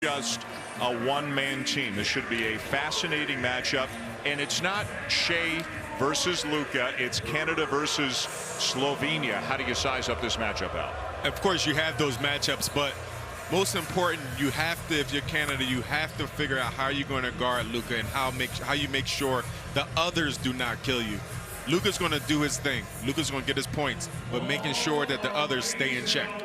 just a one-man team. This should be a fascinating matchup, and it's not Shea versus Luka, it's Canada versus Slovenia. How do you size up this matchup, Al? Of course you have those matchups, but most important, you have to, if you're Canada, you have to figure out how you're going to guard Luka and how you make sure the others do not kill you. Luka's going to do his thing. Luka's going to get his points, but making sure that the others stay in check.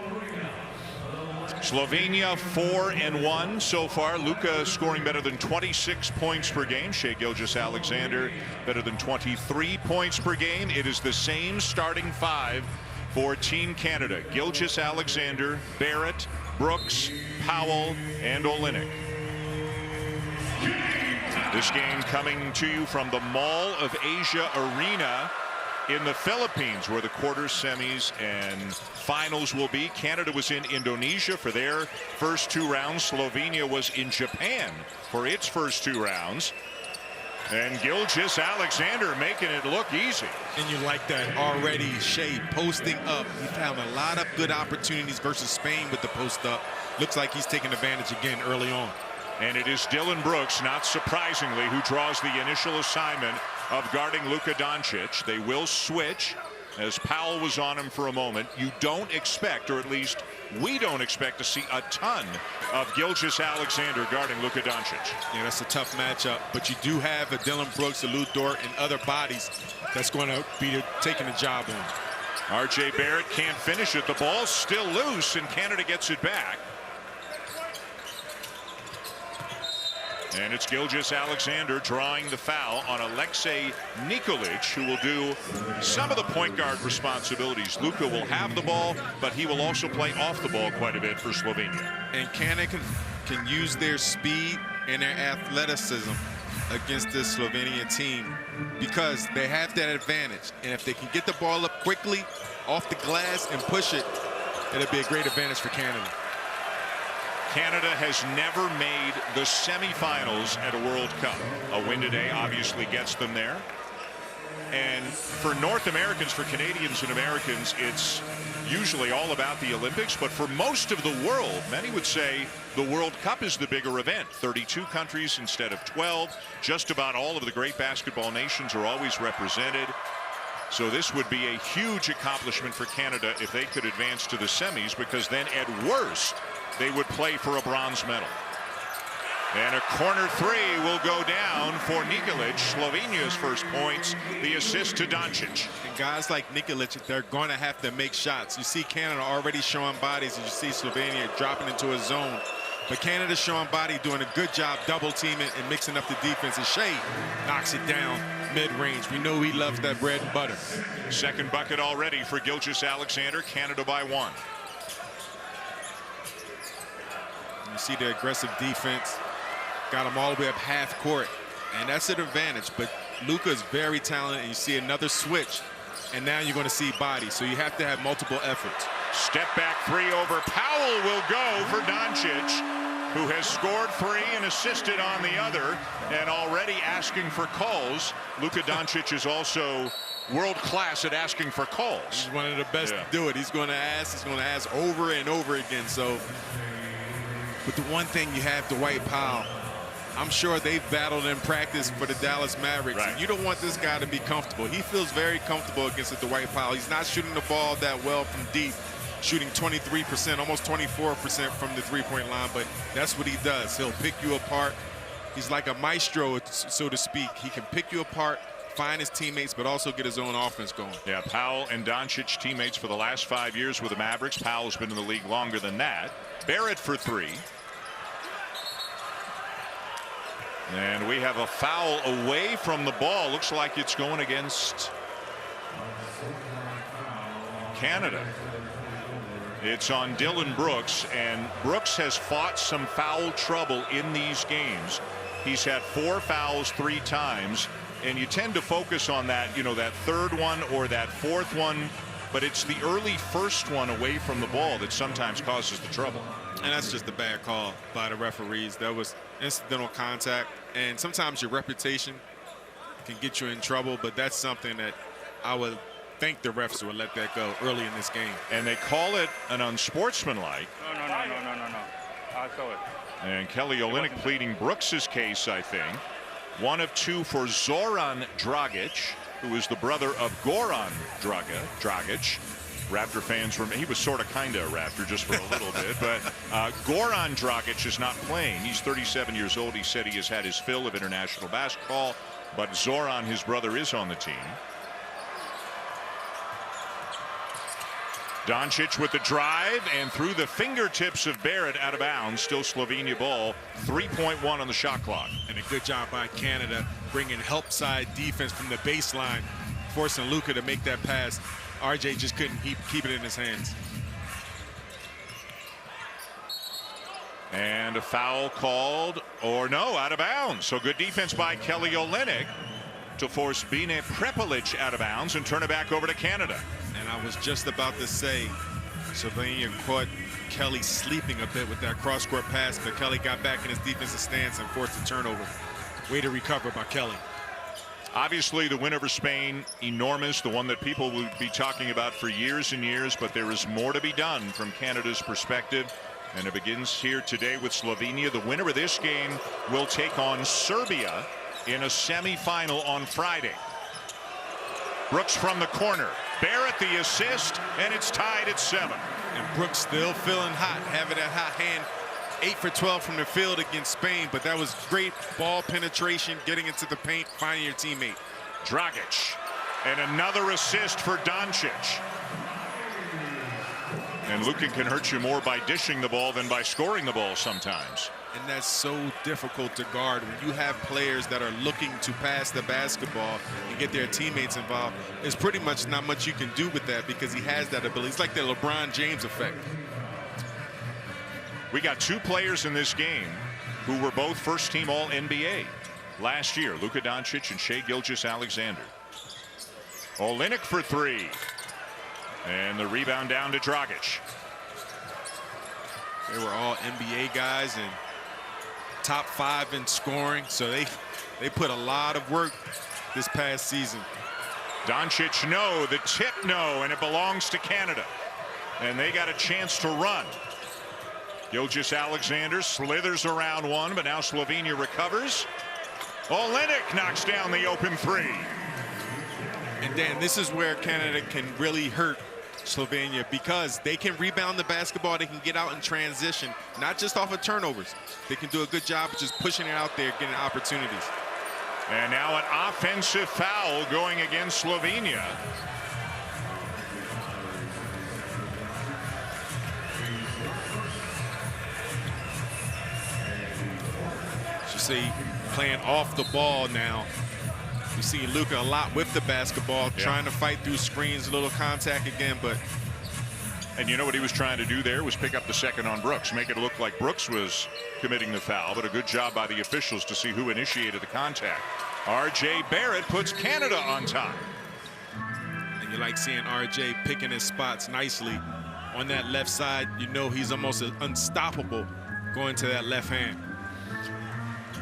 Slovenia 4-1 so far. Luka scoring better than 26 points per game. Shea Gilgeous-Alexander better than 23 points per game. It is the same starting five for Team Canada. Gilgeous-Alexander, Barrett, Brooks, Powell, and Olynyk. This game coming to you from the Mall of Asia Arena in the Philippines, where the quarters, semis, and finals will be. Canada was in Indonesia for their first two rounds. Slovenia was in Japan for its first two rounds. And Gilgeous-Alexander making it look easy. And you like that already. Shea posting up. He found a lot of good opportunities versus Spain with the post up. Looks like he's taking advantage again early on. And it is Dillon Brooks, not surprisingly, who draws the initial assignment of guarding Luka Doncic. They will switch, as Powell was on him for a moment. You don't expect, or at least we don't expect, to see a ton of Gilgeous-Alexander guarding Luka Doncic. Yeah, that's a tough matchup, but you do have a Dillon Brooks, a Lou Dort, and other bodies that's going to be taking the job on. R.J. Barrett can't finish it. The ball's still loose, and Canada gets it back. And it's Gilgeous-Alexander drawing the foul on Alexei Nikolic, who will do some of the point guard responsibilities. Luka will have the ball, but he will also play off the ball quite a bit for Slovenia. And Canada can use their speed and their athleticism against this Slovenian team because they have that advantage. And if they can get the ball up quickly off the glass and push it, it'll be a great advantage for Canada. Canada has never made the semifinals at a World Cup. A win today obviously gets them there. And for North Americans, for Canadians and Americans, it's usually all about the Olympics. But for most of the world, many would say the World Cup is the bigger event. 32 countries instead of 12. Just about all of the great basketball nations are always represented. So this would be a huge accomplishment for Canada if they could advance to the semis, because then at worst, they would play for a bronze medal. And a corner three will go down for Nikolic. Slovenia's first points, the assist to Doncic. And guys like Nikolic, they're going to have to make shots. You see Canada already showing bodies, and you see Slovenia dropping into a zone. But Canada's showing body, doing a good job double teaming and mixing up the defense. And Shea knocks it down mid-range. We know he loves that bread and butter. Second bucket already for Gilgeous-Alexander. Canada by one. You see the aggressive defense. Got him all the way up half court. And that's an advantage. But Luka is very talented. And you see another switch. And now you're going to see body. So you have to have multiple efforts. Step back three over. Powell will go for Doncic, who has scored three and assisted on the other, and already asking for calls. Luka Doncic is also world class at asking for calls. He's one of the best to do it. He's going to ask over and over again. So, but the one thing you have, Dwight Powell, I'm sure they've battled in practice for the Dallas Mavericks. Right. And you don't want this guy to be comfortable. He feels very comfortable against the Dwight Powell. He's not shooting the ball that well from deep, shooting 23%, almost 24% from the three-point line, but that's what he does. He'll pick you apart. He's like a maestro, so to speak. He can pick you apart, find his teammates, but also get his own offense going. Yeah, Powell and Doncic teammates for the last 5 years with the Mavericks. Powell's been in the league longer than that. Barrett for three. And we have a foul away from the ball. Looks like it's going against Canada. It's on Dillon Brooks, and Brooks has fought some foul trouble in these games. He's had 4 fouls 3 times, and you tend to focus on that, you know, that third one or that fourth one, but it's the early first one away from the ball that sometimes causes the trouble. And that's just a bad call by the referees. That was incidental contact, and sometimes your reputation can get you in trouble, but that's something that I would think the refs would let that go early in this game. And they call it an unsportsmanlike. No. I saw it. And Kelly Olynyk pleading Brooks's case, I think. 1 of 2 for Zoran Dragic, who is the brother of Goran Dragic. Raptor fans were, he was sort of kind of a Raptor just for a little bit, but Goran Dragic is not playing. He's 37 years old. He said he has had his fill of international basketball, but Zoran, his brother, is on the team. Doncic with the drive and through the fingertips of Barrett, out of bounds. Still Slovenia ball. 3.1 on the shot clock. And a good job by Canada bringing help side defense from the baseline, forcing Luka to make that pass. RJ just couldn't keep it in his hands. And a foul called, or no, out of bounds. So good defense by Kelly Olynyk to force Bine Prepelic out of bounds and turn it back over to Canada. And I was just about to say, Slovenia caught Kelly sleeping a bit with that cross-court pass, but Kelly got back in his defensive stance and forced a turnover. Way to recover by Kelly. Obviously, the win over Spain, enormous, the one that people will be talking about for years and years, but there is more to be done from Canada's perspective. And it begins here today with Slovenia. The winner of this game will take on Serbia in a semifinal on Friday. Brooks from the corner. Barrett the assist, and it's tied at 7. And Brooks still feeling hot, having that hot hand. 8 for 12 from the field against Spain, but that was great ball penetration, getting into the paint, finding your teammate. Dragic, and another assist for Doncic. And Luka can hurt you more by dishing the ball than by scoring the ball sometimes. And that's so difficult to guard when you have players that are looking to pass the basketball and get their teammates involved. There's pretty much not much you can do with that because he has that ability. It's like the LeBron James effect. We got 2 players in this game who were both first-team All-NBA last year, Luka Doncic and Shai Gilgeous-Alexander. Olynyk for 3. And the rebound down to Dragic. They were all NBA guys and top 5 in scoring, so they put a lot of work this past season. Doncic, no. The tip, no. And it belongs to Canada. And they got a chance to run. Gilgeous-Alexander slithers around one, but now Slovenia recovers. Olynyk knocks down the open 3. And Dan, this is where Canada can really hurt Slovenia because they can rebound the basketball. They can get out in transition, not just off of turnovers. They can do a good job of just pushing it out there, getting opportunities. And now an offensive foul going against Slovenia. You see, playing off the ball now. You see Luka a lot with the basketball, trying to fight through screens, a little contact again, but. And you know what he was trying to do there was pick up the second on Brooks, make it look like Brooks was committing the foul, but a good job by the officials to see who initiated the contact. RJ Barrett puts Canada on top. And you like seeing RJ picking his spots nicely on that left side. You know he's almost unstoppable going to that left hand.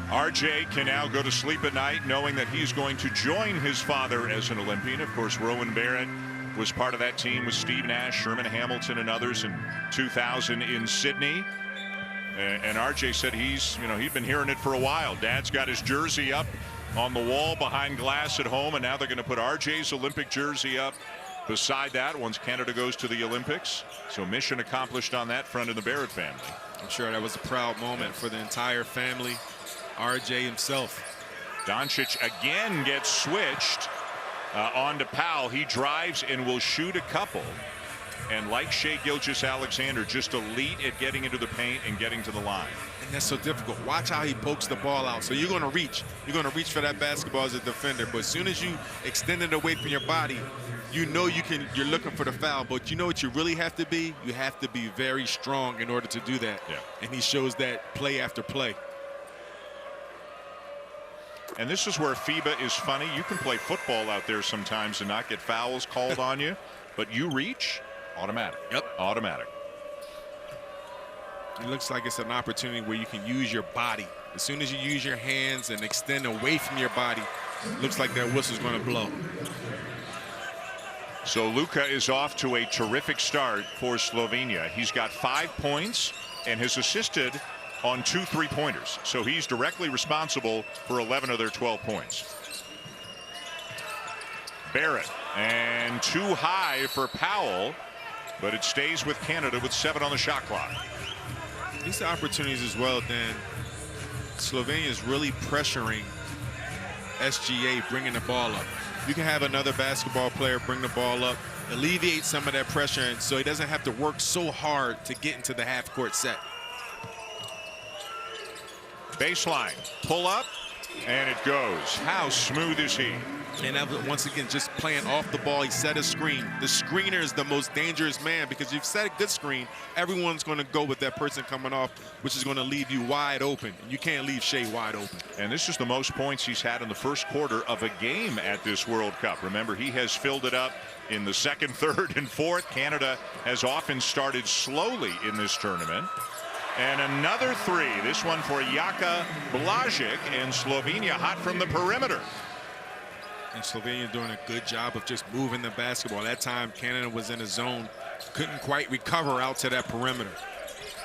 RJ can now go to sleep at night knowing that he's going to join his father as an Olympian. Of course, Rowan Barrett was part of that team with Steve Nash, Sherman Hamilton, and others in 2000 in Sydney. And RJ said he'd been hearing it for a while. Dad's got his jersey up on the wall behind glass at home, and now they're going to put RJ's Olympic jersey up beside that once Canada goes to the Olympics. So mission accomplished on that front of the Barrett family. I'm sure that was a proud moment for the entire family. RJ himself. Doncic again gets switched on to Powell. He drives and will shoot a couple. And like Shai Gilgeous-Alexander, just elite at getting into the paint and getting to the line. And that's so difficult. Watch how he pokes the ball out. So you're going to reach. You're going to reach for that basketball as a defender. But as soon as you extend it away from your body, you know you're looking for the foul. But you know what you really have to be? You have to be very strong in order to do that. Yeah. And he shows that play after play. And this is where FIBA is funny. You can play football out there sometimes and not get fouls called on you, but you reach, automatic. Yep. Automatic. It looks like it's an opportunity where you can use your body. As soon as you use your hands and extend away from your body, it looks like that whistle's going to blow. So Luka is off to a terrific start for Slovenia. He's got 5 points and has assisted on 2 3-pointers. So he's directly responsible for 11 of their 12 points. Barrett, and too high for Powell, but it stays with Canada with 7 on the shot clock. These opportunities as well, Dan. Slovenia is really pressuring SGA, bringing the ball up. You can have another basketball player bring the ball up, alleviate some of that pressure, and so he doesn't have to work so hard to get into the half-court set. Baseline, pull up, and it goes. How smooth is he? And that was, once again, just playing off the ball. He set a screen. The screener is the most dangerous man, because if you've set a good screen, everyone's going to go with that person coming off, which is going to leave you wide open. And you can't leave Shea wide open. And this is the most points he's had in the first quarter of a game at this World Cup. Remember, he has filled it up in the second, third, and fourth. Canada has often started slowly in this tournament. And another 3. This one for Jaka Blažić, and Slovenia hot from the perimeter. And Slovenia doing a good job of just moving the basketball. That time, Canada was in a zone, couldn't quite recover out to that perimeter.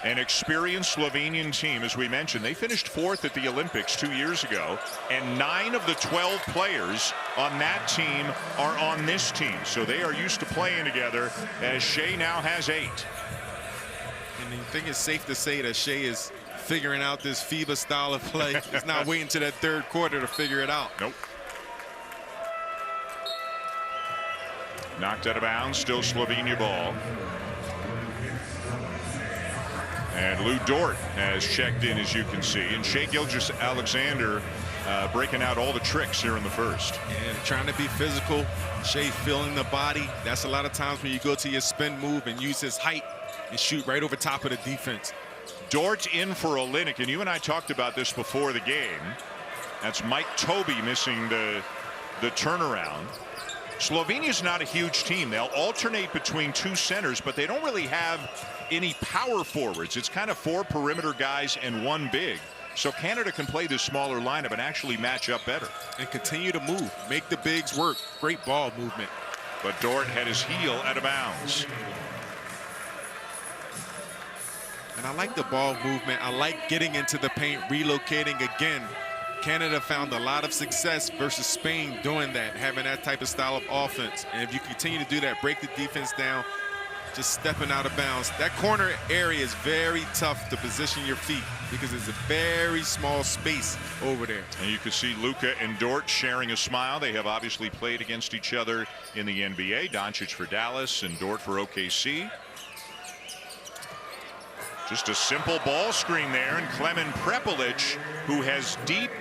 An experienced Slovenian team, as we mentioned. They finished 4th at the Olympics 2 years ago, and 9 of the 12 players on that team are on this team. So they are used to playing together, as Shea now has 8. And I think it's safe to say that Shea is figuring out this FIBA style of play. He's not waiting to that third quarter to figure it out. Nope. Knocked out of bounds, still Slovenia ball. And Lou Dort has checked in, as you can see. And Shai Gilgeous-Alexander breaking out all the tricks here in the first. And trying to be physical. Shai feeling the body. That's a lot of times when you go to your spin move and use his height and shoot right over top of the defense. Dort in for Olynyk, and you and I talked about this before the game. That's Mike Tobey missing the turnaround. Slovenia's not a huge team. They'll alternate between 2 centers, but they don't really have any power forwards. It's kind of 4 perimeter guys and 1 big. So Canada can play this smaller lineup and actually match up better. And continue to move. Make the bigs work. Great ball movement. But Dort had his heel out of bounds. And I like the ball movement. I like getting into the paint, relocating again. Canada found a lot of success versus Spain doing that, having that type of style of offense. And if you continue to do that, break the defense down, just stepping out of bounds. That corner area is very tough to position your feet because it's a very small space over there. And you can see Luka and Dort sharing a smile. They have obviously played against each other in the NBA. Doncic for Dallas and Dort for OKC. Just a simple ball screen there, and Klemen Prepelic, who has deep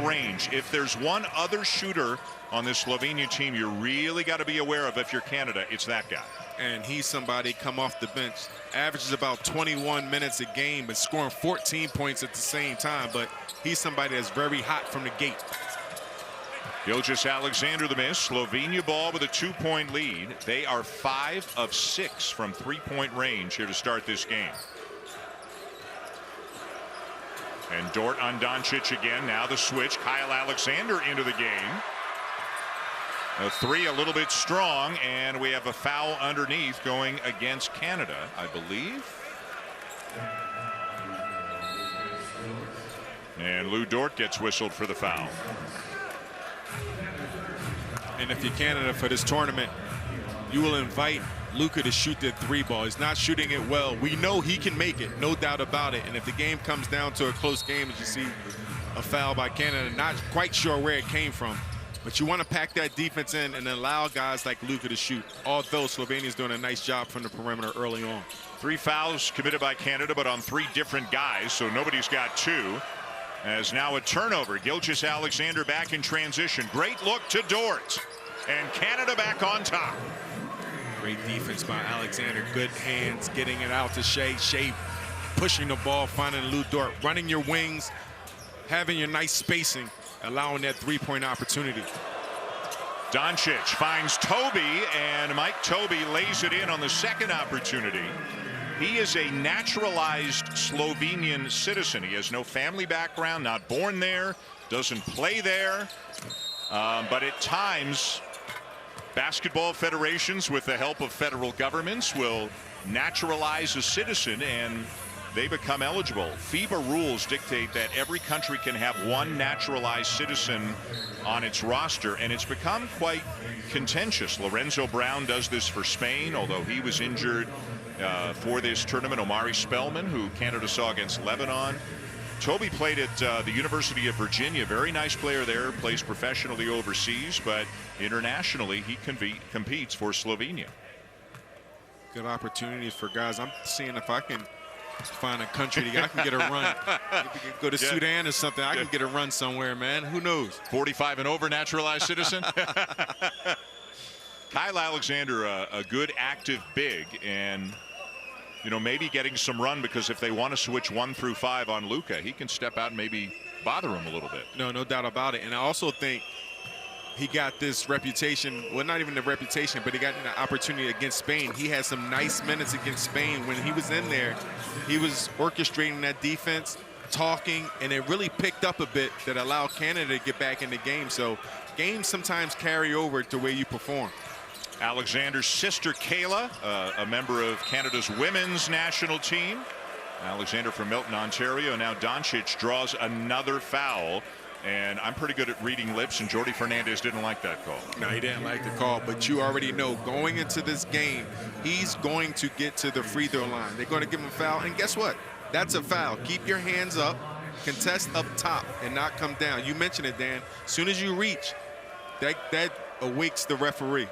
range. If there's one other shooter on this Slovenia team you really got to be aware of if you're Canada, it's that guy. And he's somebody come off the bench, averages about 21 minutes a game, but scoring 14 points at the same time. But he's somebody that's very hot from the gate. Gilgeous-Alexander the miss. Slovenia ball with a 2-point lead. They are 5 of 6 from 3-point range here to start this game. And Dort on Doncic again. Now the switch. Kyle Alexander into the game. A 3 a little bit strong, and we have a foul underneath going against Canada, I believe. And Lou Dort gets whistled for the foul. And if you're Canada for this tournament, you will invite Luka to shoot the 3 ball. He's not shooting it well. We know he can make it, no doubt about it. And if the game comes down to a close game, as you see a foul by Canada, not quite sure where it came from. But you want to pack that defense in and allow guys like Luka to shoot, although Slovenia's doing a nice job from the perimeter early on. 3 fouls committed by Canada, but on 3 different guys, so nobody's got 2. As now a turnover. Gilgeous-Alexander back in transition. Great look to Dort. And Canada back on top. Great defense by Alexander. Good hands, getting it out to Shea. Shea pushing the ball, finding Lou Dort, running your wings, having your nice spacing, allowing that 3-point opportunity. Doncic finds Tobey, and Mike Tobey lays it in on the second opportunity. He is a naturalized Slovenian citizen. He has no family background, not born there, doesn't play there. But at times, basketball federations, with the help of federal governments, will naturalize a citizen, and they become eligible. FIBA rules dictate that every country can have one naturalized citizen on its roster, and it's become quite contentious. Lorenzo Brown does this for Spain, although he was injured for this tournament. Omari Spellman, who Canada saw against Lebanon. Toby played at the University of Virginia. Very nice player there, plays professionally overseas, but internationally he competes for Slovenia. Good opportunities for guys. I'm seeing if I can find a country that I can get a run. Maybe go to Sudan or something. I can get a run somewhere, man. Who knows? 45 and over naturalized citizen. Kyle Alexander, a good active big, and you know, maybe getting some run, because if they want to switch 1 through 5 on Luka, he can step out and maybe bother him a little bit. No doubt about it. And I also think he got this reputation, well, not even the reputation, but he got an opportunity against Spain. He had some nice minutes against Spain. When he was in there, he was orchestrating that defense, talking, and it really picked up a bit that allowed Canada to get back in the game. So games sometimes carry over to where you perform. Alexander's sister Kayla, a member of Canada's women's national team. Alexander from Milton, Ontario. Now Doncic draws another foul, and I'm pretty good at reading lips, and Jordi Fernandez didn't like that call. No, he didn't like the call, but you already know going into this game, he's going to get to the free throw line. They're going to give him a foul, and guess what? That's a foul. Keep your hands up, contest up top, and not come down. You mentioned it, Dan. As soon as you reach, that awakes the referee.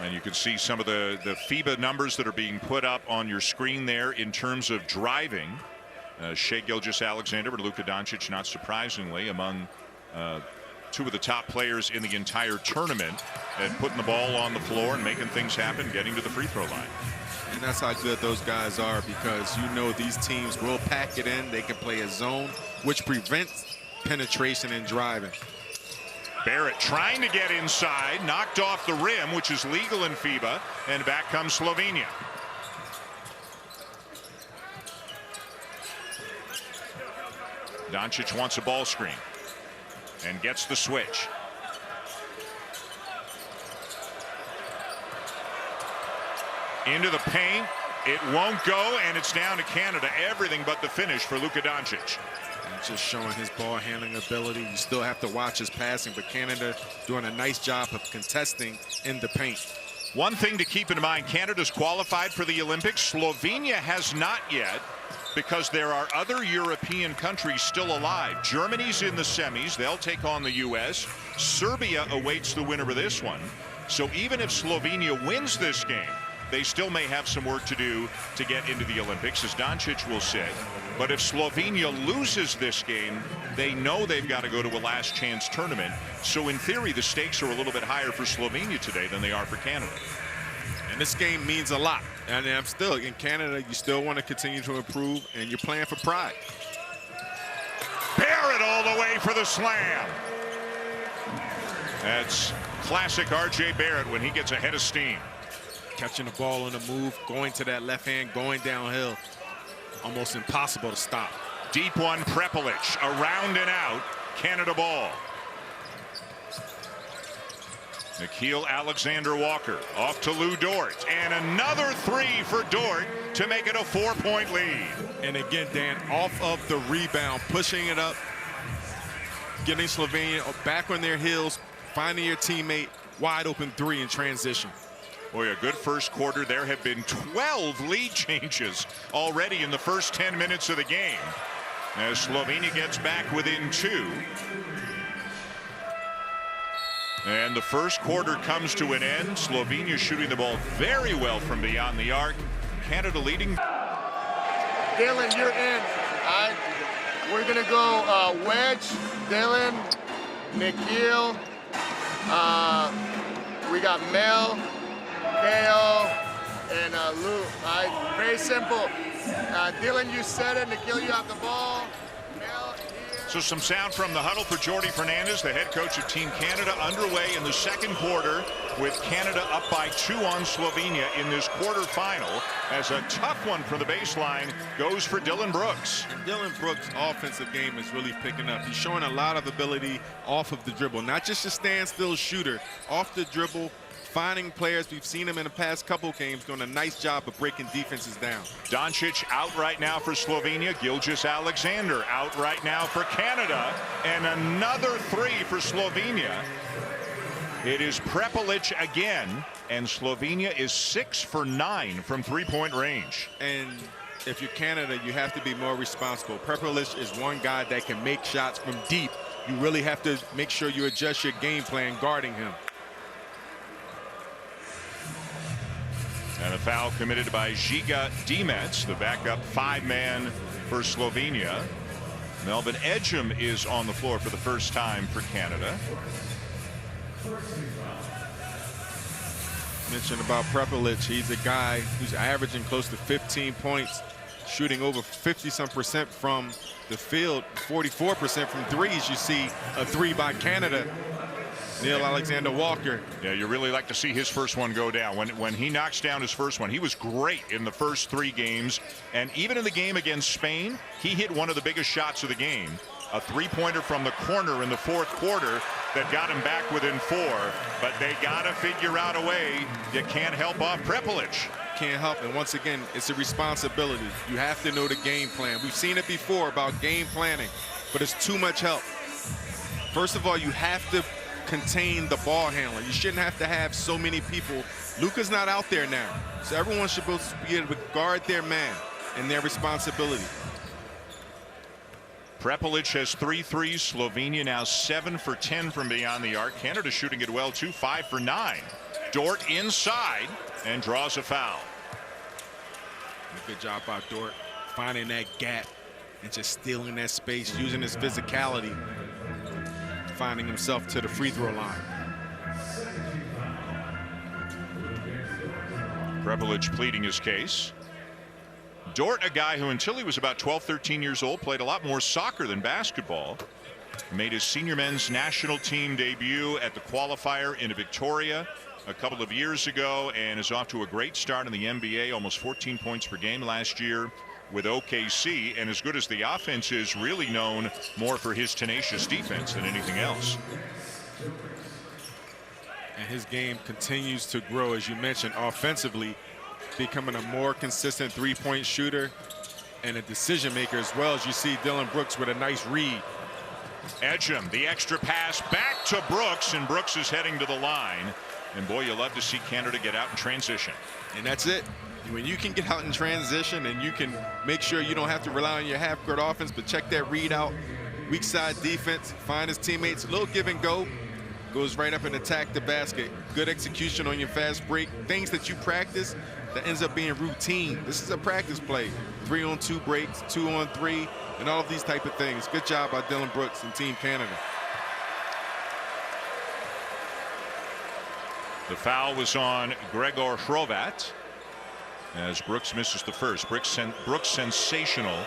And you can see some of the FIBA numbers that are being put up on your screen there in terms of driving. Shai Gilgeous-Alexander and Luka Doncic, not surprisingly, among 2 of the top players in the entire tournament, and putting the ball on the floor and making things happen, getting to the free throw line. And that's how good those guys are, because you know these teams will pack it in. They can play a zone, which prevents penetration and driving. Barrett trying to get inside, knocked off the rim, which is legal in FIBA, and back comes Slovenia. Doncic wants a ball screen and gets the switch. Into the paint. It won't go, and it's down to Canada. Everything but the finish for Luka Doncic. Just showing his ball handling ability. You still have to watch his passing, but Canada doing a nice job of contesting in the paint. One thing to keep in mind, Canada's qualified for the Olympics. Slovenia has not yet, because there are other European countries still alive. Germany's in the semis. They'll take on the U.S. Serbia awaits the winner of this one. So even if Slovenia wins this game, they still may have some work to do to get into the Olympics, as Doncic will say. But if Slovenia loses this game, they know they've got to go to a last chance tournament. So in theory, the stakes are a little bit higher for Slovenia today than they are for Canada. And this game means a lot. And I'm still in Canada, you still want to continue to improve, and you're playing for pride. Barrett all the way for the slam. That's classic R.J. Barrett when he gets ahead of steam. Catching the ball on the move, going to that left hand, going downhill. Almost impossible to stop. Deep one, Prepelic, around and out, Canada ball. Nickeil Alexander-Walker off to Lou Dort, and another 3 for Dort to make it a 4-point lead. And again, Dan, off of the rebound, pushing it up, getting Slovenia back on their heels, finding your teammate, wide open 3 in transition. Boy, a good first quarter. There have been 12 lead changes already in the first 10 minutes of the game, as Slovenia gets back within 2. And the first quarter comes to an end. Slovenia shooting the ball very well from beyond the arc. Canada leading. Dylan, you're in. We're going to go Wedge, Dylan, Nickeil. We got Mel, KO, and Lou. All right, very simple. Dylan, you set it. Nickeil, you have the ball. Mel here. So some sound from the huddle for Jordi Fernandez, the head coach of Team Canada, underway in the second quarter with Canada up by 2 on Slovenia in this quarterfinal, as a tough one from the baseline goes for Dylan Brooks. Dylan Brooks' offensive game is really picking up. He's showing a lot of ability off of the dribble, not just a standstill shooter, off the dribble, finding players. We've seen him in the past couple games doing a nice job of breaking defenses down. Doncic out right now for Slovenia. Gilgeous-Alexander out right now for Canada. And another three for Slovenia. It is Prepelic again. And Slovenia is 6 for 9 from three-point range. And if you're Canada, you have to be more responsible. Prepelic is one guy that can make shots from deep. You really have to make sure you adjust your game plan guarding him. And a foul committed by Žiga Dimec, the backup 5-man for Slovenia. Melvin Ejim is on the floor for the first time for Canada. Mentioned about Prepelic, he's a guy who's averaging close to 15 points, shooting over 50-some% from the field, 44% from threes. You see a three by Canada, Neil Alexander-Walker. Yeah, you really like to see his first one go down. When he knocks down his first one, he was great in the first 3 games. And even in the game against Spain, he hit one of the biggest shots of the game. A three-pointer from the corner in the 4th quarter that got him back within 4. But they got to figure out a way. You can't help off Prepelic. Can't help. And once again, it's a responsibility. You have to know the game plan. We've seen it before about game planning, but it's too much help. First of all, you have to contain the ball handler. You shouldn't have to have so many people. Luka's not out there now, so everyone's supposed to be able to guard their man and their responsibility. Prepelic has 3 threes. Slovenia now 7 for 10 from beyond the arc. Canada shooting it well too, 5 for 9. Dort inside and draws a foul. Good job by Dort, finding that gap and just stealing that space, using his physicality, finding himself to the free throw line. Prepelic pleading his case. Dort, a guy who until he was about 12, 13 years old, played a lot more soccer than basketball. Made his senior men's national team debut at the qualifier in Victoria a couple of years ago and is off to a great start in the NBA, almost 14 points per game last year with OKC. And as good as the offense is, really known more for his tenacious defense than anything else. And his game continues to grow, as you mentioned, offensively, becoming a more consistent three-point shooter and a decision maker, as well as you see Dillon Brooks with a nice read. Ejim, the extra pass back to Brooks, and Brooks is heading to the line. And boy, you love to see Canada get out in transition. And that's it. When you can get out in transition and you can make sure you don't have to rely on your half-court offense, but check that read out, weak side defense, find his teammates, a little give and go, goes right up and attack the basket. Good execution on your fast break, things that you practice that ends up being routine. This is a practice play. 3-on-2 breaks, 2-on-3, and all of these type of things. Good job by Dillon Brooks and Team Canada. The foul was on Gregor Hrovat as Brooks misses the first. Brooks sensational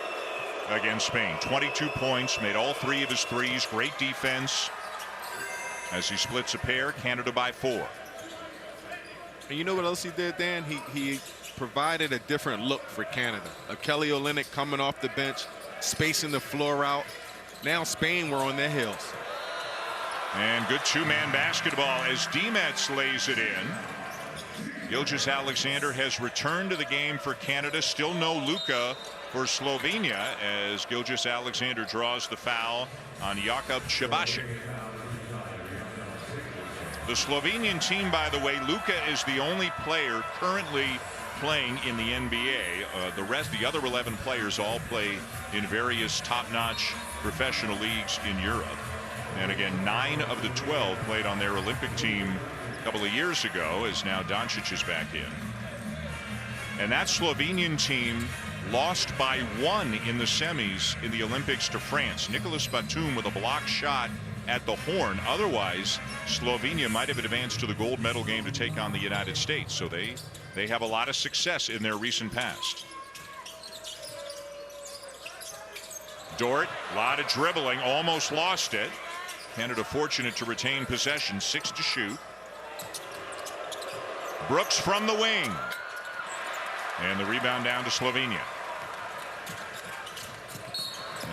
against Spain. 22 points, made all 3 of his threes. Great defense as he splits a pair. Canada by 4. And you know what else he did, Dan? He provided a different look for Canada. A Kelly Olynyk coming off the bench, spacing the floor out. Now Spain were on their heels. And good 2-man basketball as Dimec lays it in. Gilgeous-Alexander has returned to the game for Canada. Still no Luka for Slovenia as Gilgeous-Alexander draws the foul on Jakub Čebašek. The Slovenian team, by the way, Luka is the only player currently playing in the NBA. The other 11 players all play in various top-notch professional leagues in Europe. And again, 9 of the 12 played on their Olympic team a couple of years ago, as now Doncic is back in. And that Slovenian team lost by 1 in the semis in the Olympics to France. Nicolas Batum with a blocked shot at the horn. Otherwise, Slovenia might have advanced to the gold medal game to take on the United States. So they have a lot of success in their recent past. Dort, a lot of dribbling, almost lost it. Canada fortunate to retain possession, 6 to shoot. Brooks from the wing. And the rebound down to Slovenia.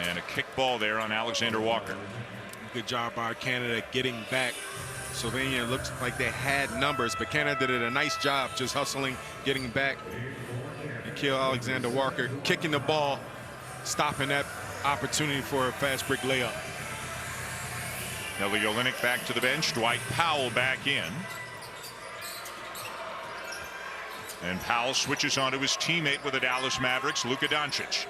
And a kick ball there on Alexander Walker. Good job by Canada getting back Slovenia looked like they had numbers, but Canada did a nice job just hustling, getting back. Nickeil Alexander-Walker kicking the ball, stopping that opportunity for a fast break layup. Kelly Olynyk back to the bench. Dwight Powell back in. And Powell switches on to his teammate with the Dallas Mavericks, Luka Doncic.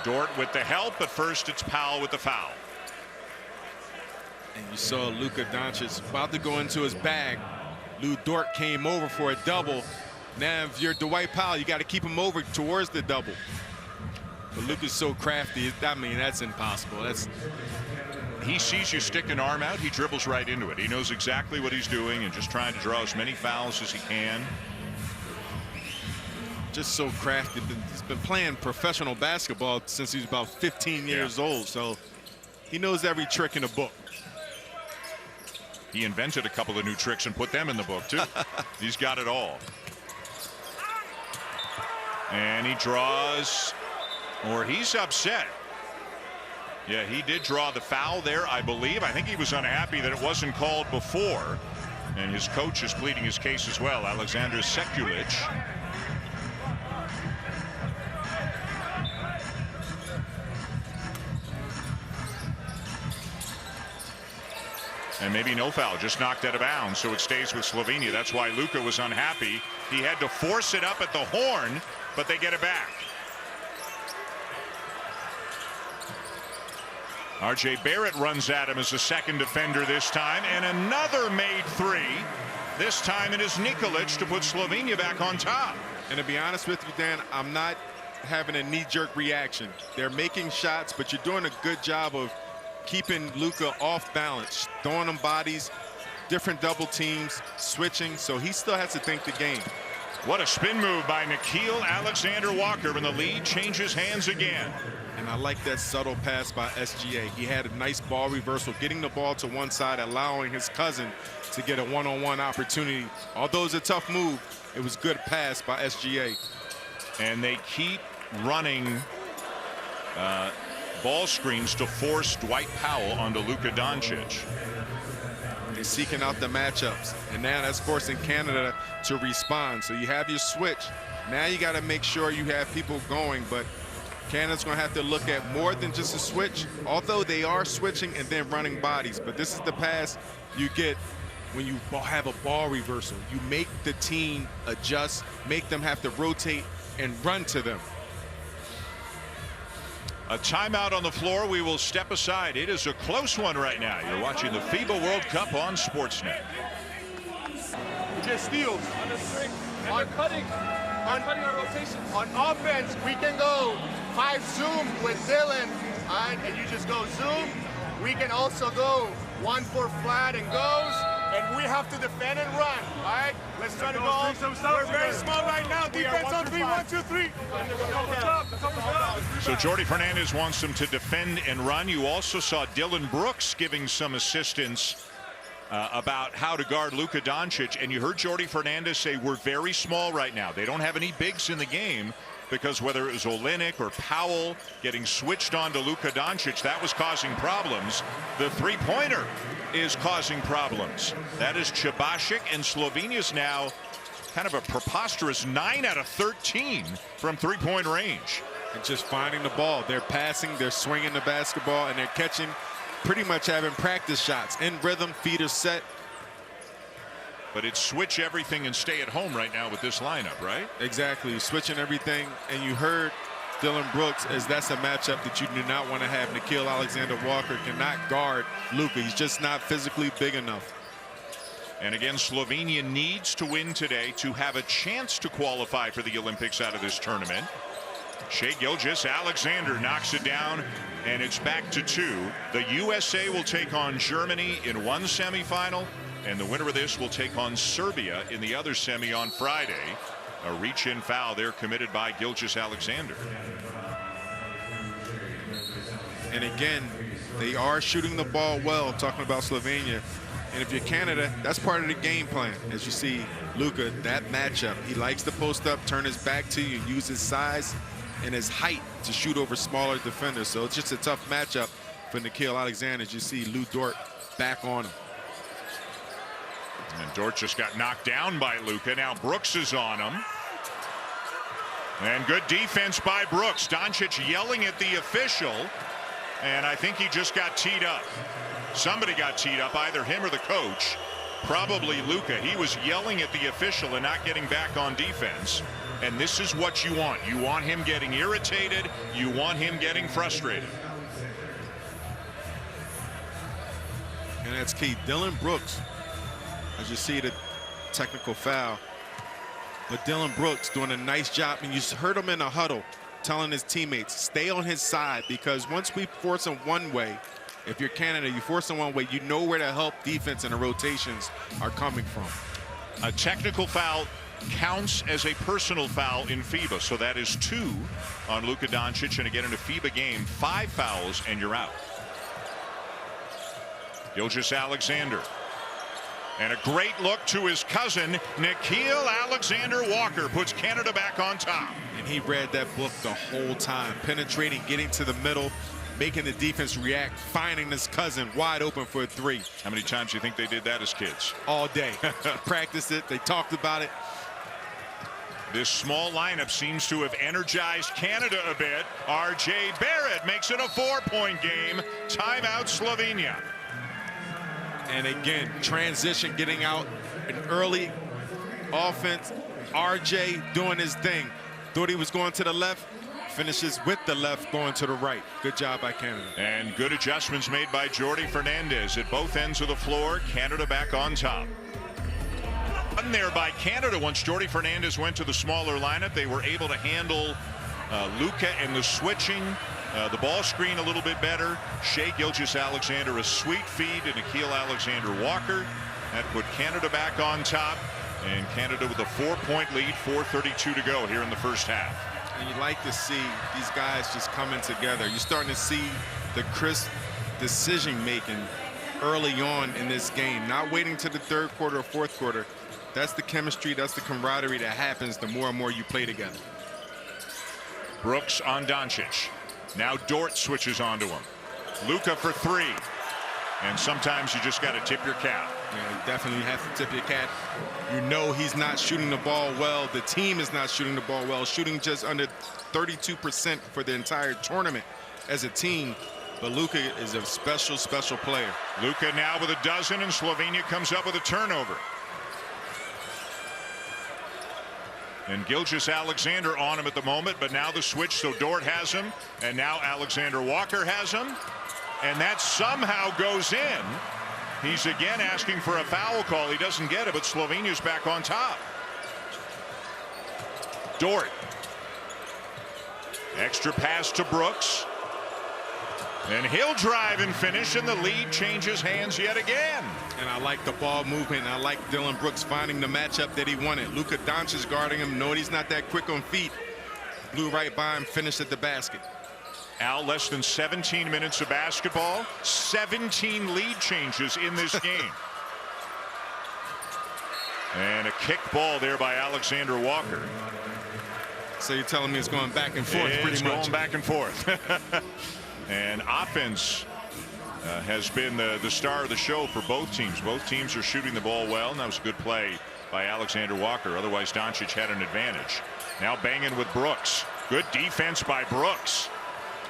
Dort with the help, but first it's Powell with the foul. And you saw Luka Doncic about to go into his bag. Lou Dort came over for a double. Now if you're Dwight Powell, you got to keep him over towards the double. But Luka's so crafty. I mean, that's impossible. He sees you stick an arm out, he dribbles right into it. He knows exactly what he's doing and just trying to draw as many fouls as he can. Just so crafty. He's been playing professional basketball since he was about 15 years old, so he knows every trick in the book. He invented a couple of new tricks and put them in the book too. He's got it all. And he draws, or he's upset. Yeah, he did draw the foul there, I believe. I think he was unhappy that it wasn't called before. And his coach is pleading his case as well, Alexander Sekulic. And maybe no foul, just knocked out of bounds, so it stays with Slovenia. That's why Luka was unhappy. He had to force it up at the horn, but they get it back. R.J. Barrett runs at him as a second defender this time, and another made three. This time it is Nikolic to put Slovenia back on top. And to be honest with you, Dan, I'm not having a knee-jerk reaction. They're making shots, but you're doing a good job of keeping Luka off balance, throwing him bodies, different double teams, switching, so he still has to think the game. What a spin move by Nickeil Alexander-Walker, and the lead changes hands again. And I like that subtle pass by SGA. He had a nice ball reversal, getting the ball to one side, allowing his cousin to get a one-on-one opportunity. Although it's a tough move, it was good pass by SGA. And they keep running ball screens to force Dwight Powell onto Luka Doncic. They're seeking out the matchups, and now that's forcing Canada to respond. So you have your switch. Now you got to make sure you have people going, but Canada's going to have to look at more than just a switch, although they are switching and then running bodies. But this is the pass you get when you have a ball reversal. You make the team adjust, make them have to rotate and run to them. A timeout on the floor. We will step aside. It is a close one right now. You're watching the FIBA World Cup on Sportsnet. Just steals. On the string. And they're cutting. On cutting our rotations. On offense, we can go 5 zoom with Dylan, all right, and you just go zoom. We can also go 1-4 flat and goes, and we have to defend and run, all right? Let's try to go. We're very small right now. Defense on 3, 1, 2, 3. So Jordi Fernandez wants them to defend and run. You also saw Dylan Brooks giving some assistance about how to guard Luka Doncic, and you heard Jordi Fernandez say we're very small right now. They don't have any bigs in the game, because whether it was Olynyk or Powell getting switched on to Luka Doncic, that was causing problems. The three-pointer is causing problems. That is Chabasic, and Slovenia's now kind of a preposterous 9 out of 13 from three-point range. And just finding the ball. They're passing, they're swinging the basketball, and they're catching, pretty much having practice shots in rhythm, feet are set. But it's switch everything and stay at home right now with this lineup, right? Exactly, switching everything. And you heard Dylan Brooks, as that's a matchup that you do not want to have. Nickeil Alexander-Walker cannot guard Luka. He's just not physically big enough. And again, Slovenia needs to win today to have a chance to qualify for the Olympics out of this tournament. Shai Gilgeous-Alexander knocks it down, and it's back to 2. The USA will take on Germany in one semifinal, and the winner of this will take on Serbia in the other semi on Friday. A reach-in foul there committed by Gilgeous-Alexander. And again, they are shooting the ball well, talking about Slovenia. And if you're Canada, that's part of the game plan. As you see, Luka, that matchup, he likes to post up, turn his back to you, use his size and his height to shoot over smaller defenders. So it's just a tough matchup for Nickeil Alexander. As you see Lou Dort back on him. And Dort just got knocked down by Luka. Now Brooks is on him. And good defense by Brooks. Doncic yelling at the official. And I think he just got teed up. Somebody got teed up, either him or the coach. Probably Luka. He was yelling at the official and not getting back on defense. And this is what you want. You want him getting irritated. You want him getting frustrated. And that's key. Dillon Brooks, as you see the technical foul. But Dillon Brooks doing a nice job. And you heard him in the huddle telling his teammates, stay on his side, because once we force him one way, if you're Canada, you force him one way, you know where to help defense and the rotations are coming from. A technical foul counts as a personal foul in FIBA. So that is 2 on Luka Doncic. And again, in a FIBA game, 5 fouls and you're out. Gilgeous-Alexander. And a great look to his cousin, Nickeil Alexander-Walker, puts Canada back on top. And he read that book the whole time, penetrating, getting to the middle, making the defense react, finding his cousin wide open for a 3. How many times do you think they did that as kids? All day. Practiced it. They talked about it. This small lineup seems to have energized Canada a bit. R.J. Barrett makes it a 4-point game. Timeout, Slovenia. And again, transition, getting out an early offense. RJ doing his thing. Thought he was going to the left. Finishes with the left, going to the right. Good job by Canada. And good adjustments made by Jordi Fernandez at both ends of the floor. Canada back on top. Done there by Canada. Once Jordi Fernandez went to the smaller lineup, they were able to handle Luka and the switching. The ball screen a little bit better. Shai Gilgeous-Alexander a sweet feed to Nickeil Alexander-Walker. That put Canada back on top. And Canada with a 4-point lead, 4:32 to go here in the first half. And you like to see these guys just coming together. You're starting to see the crisp decision making early on in this game. Not waiting to the 3rd quarter or 4th quarter. That's the chemistry, that's the camaraderie that happens the more and more you play together. Brooks on Doncic. Now Dort switches onto him. Luka for 3. And sometimes you just got to tip your cap. Yeah, you definitely have to tip your cap. You know he's not shooting the ball well. The team is not shooting the ball well. Shooting just under 32% for the entire tournament as a team. But Luka is a special, special player. Luka now with a dozen, and Slovenia comes up with a turnover. And Gilgeous-Alexander on him at the moment, but now the switch, so Dort has him, and now Alexander-Walker has him, and that somehow goes in. He's again asking for a foul call. He doesn't get it, but Slovenia's back on top. Dort. Extra pass to Brooks. And he'll drive and finish, and the lead changes hands yet again. And I like the ball movement. I like Dillon Brooks finding the matchup that he wanted. Luka Doncic guarding him, knowing he's not that quick on feet. Blew right by him, finished at the basket. Al, less than 17 minutes of basketball, 17 lead changes in this game. And a kick ball there by Alexander-Walker. So you're telling me it's going back and forth pretty much? It's going back and forth. And offense has been the star of the show for both teams. Both teams are shooting the ball well, and that was a good play by Alexander-Walker. Otherwise, Doncic had an advantage. Now banging with Brooks. Good defense by Brooks,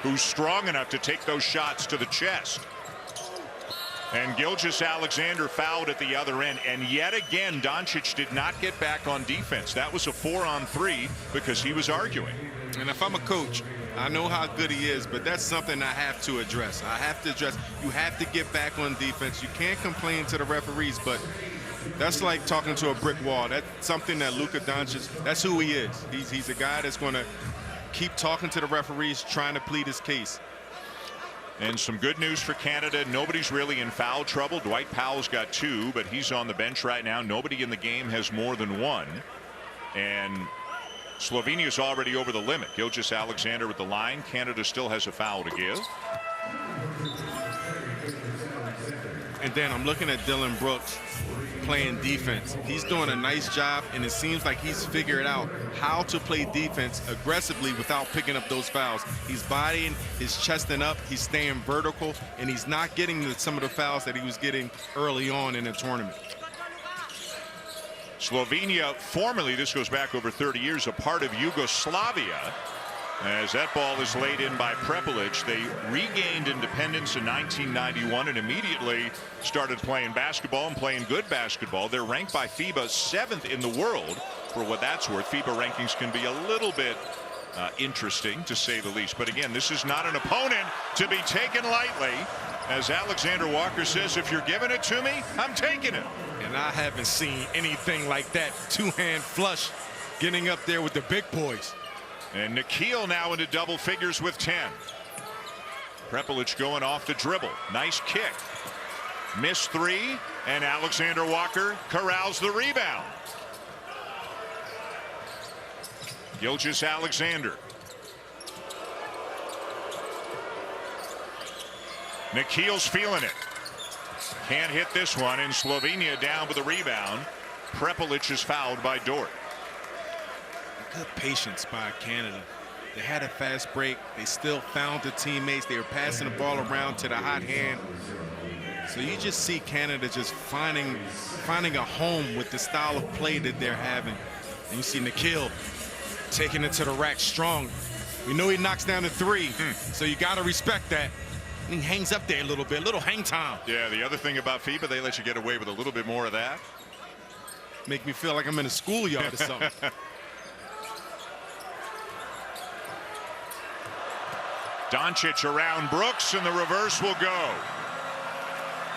who's strong enough to take those shots to the chest. And Gilgeous-Alexander fouled at the other end. And yet again, Doncic did not get back on defense. That was a 4-on-3 because he was arguing. And if I'm a coach, I know how good he is, but that's something I have to address. I have to address. You have to get back on defense. You can't complain to the referees, but that's like talking to a brick wall. That's something that Luka Doncic, that's who he is. He's a guy that's going to keep talking to the referees, trying to plead his case. And some good news for Canada. Nobody's really in foul trouble. Dwight Powell's got 2, but he's on the bench right now. Nobody in the game has more than 1. And Slovenia's already over the limit. Gilgeous-Alexander with the line. Canada still has a foul to give. And then I'm looking at Dillon Brooks playing defense. He's doing a nice job, and it seems like he's figured out how to play defense aggressively without picking up those fouls. He's bodying, he's chesting up, he's staying vertical, and he's not getting some of the fouls that he was getting early on in the tournament. Slovenia, formerly, this goes back over 30 years, a part of Yugoslavia. As that ball is laid in by Prepelic, they regained independence in 1991 and immediately started playing basketball and playing good basketball. They're ranked by FIBA 7th in the world. For what that's worth, FIBA rankings can be a little bit interesting, to say the least. But again, this is not an opponent to be taken lightly. As Alexander Walker says, if you're giving it to me, I'm taking it. And I haven't seen anything like that. Two-hand flush getting up there with the big boys. And Nikhil now into double figures with 10. Prepelic going off the dribble. Nice kick. Missed three, and Alexander Walker corrals the rebound. Gilgeous-Alexander. Nikhil's feeling it. Can't hit this one, and Slovenia down with the rebound. Prepelic is fouled by Dort. Good patience by Canada. They had a fast break. They still found the teammates. They were passing the ball around to the hot hand. So you just see Canada just finding a home with the style of play that they're having. And you see Nikhil taking it to the rack strong. We know he knocks down the three, so you got to respect that. And he hangs up there a little bit, little hang time. Yeah, the other thing about FIBA, they let you get away with a little bit more of that. Make me feel like I'm in a schoolyard or something. Doncic around Brooks, and the reverse will go.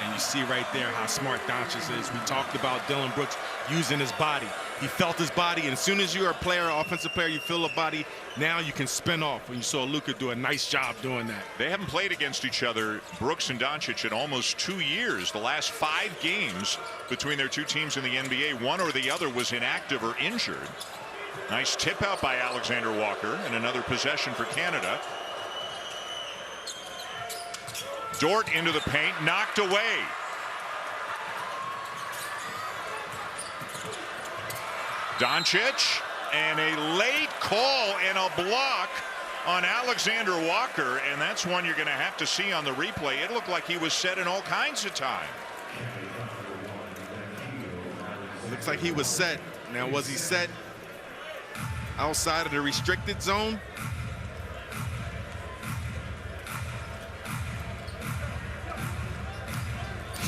And you see right there how smart Doncic is. We talked about Dylan Brooks using his body. He felt his body, and as soon as you're a player, offensive player, you feel a body, now you can spin off. And you saw Luka do a nice job doing that. They haven't played against each other, Brooks and Doncic, in almost 2 years. The last 5 games between their two teams in the NBA, one or the other was inactive or injured. Nice tip out by Alexander Walker, and another possession for Canada. Dort into the paint, knocked away. Doncic, and a late call and a block on Alexander Walker, and that's one you're going to have to see on the replay. It looked like he was set in all kinds of time. Looks like he was set. Now, was he set outside of the restricted zone?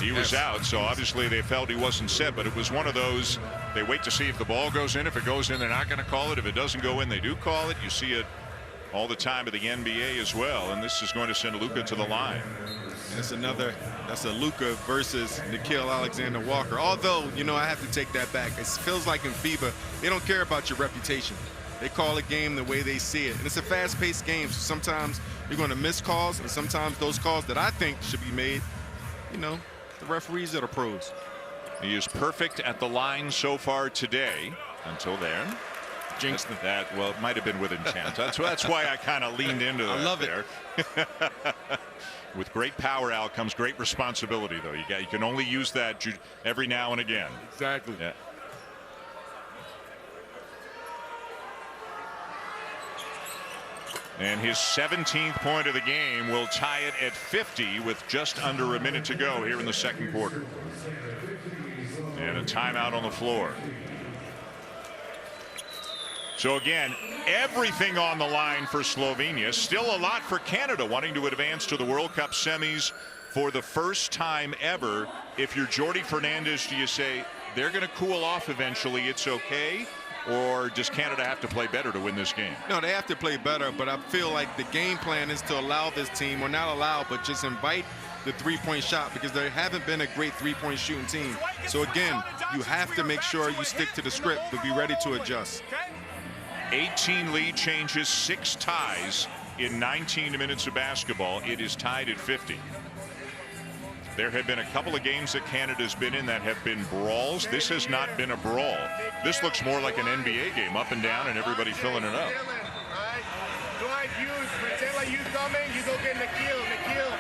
He was out, so obviously they felt he wasn't set, but it was one of those, they wait to see if the ball goes in. If it goes in, they're not going to call it. If it doesn't go in, they do call it. You see it all the time at the NBA as well, and this is going to send Luka to the line. That's a Luka versus Nikhil Alexander Walker. Although, you know, I have to take that back. It feels like in FIBA, they don't care about your reputation. They call a game the way they see it. And it's a fast-paced game, so sometimes you're going to miss calls, and sometimes those calls that I think should be made, you know, the referees that are pros. He is perfect at the line so far today. Until then, Jinxed that, well, it might have been with intent. That's why I kind of leaned into that. I love there. With great power, Al, comes great responsibility, though. You can only use that every now and again. Exactly. Yeah. And his 17th point of the game will tie it at 50 with just under a minute to go here in the second quarter. And a timeout on the floor. So again, everything on the line for Slovenia. Still a lot for Canada, wanting to advance to the World Cup semis for the first time ever. If you're Jordi Fernandez, do you say they're going to cool off eventually, it's okay? Or does Canada have to play better to win this game? No, they have to play better, but I feel like the game plan is to allow this team, or not allow, but just invite the three-point shot, because they haven't been a great three-point shooting team. So again, you have to make sure you stick to the script, but be ready to adjust. 18 lead changes, 6 ties in 19 minutes of basketball. It is tied at 50. There have been a couple of games that Canada's been in that have been brawls. This has not been a brawl. This looks more like an NBA game, up and down, and everybody filling it up. Dwight, you pretend like you coming, you go get Nikhil. Nikhil,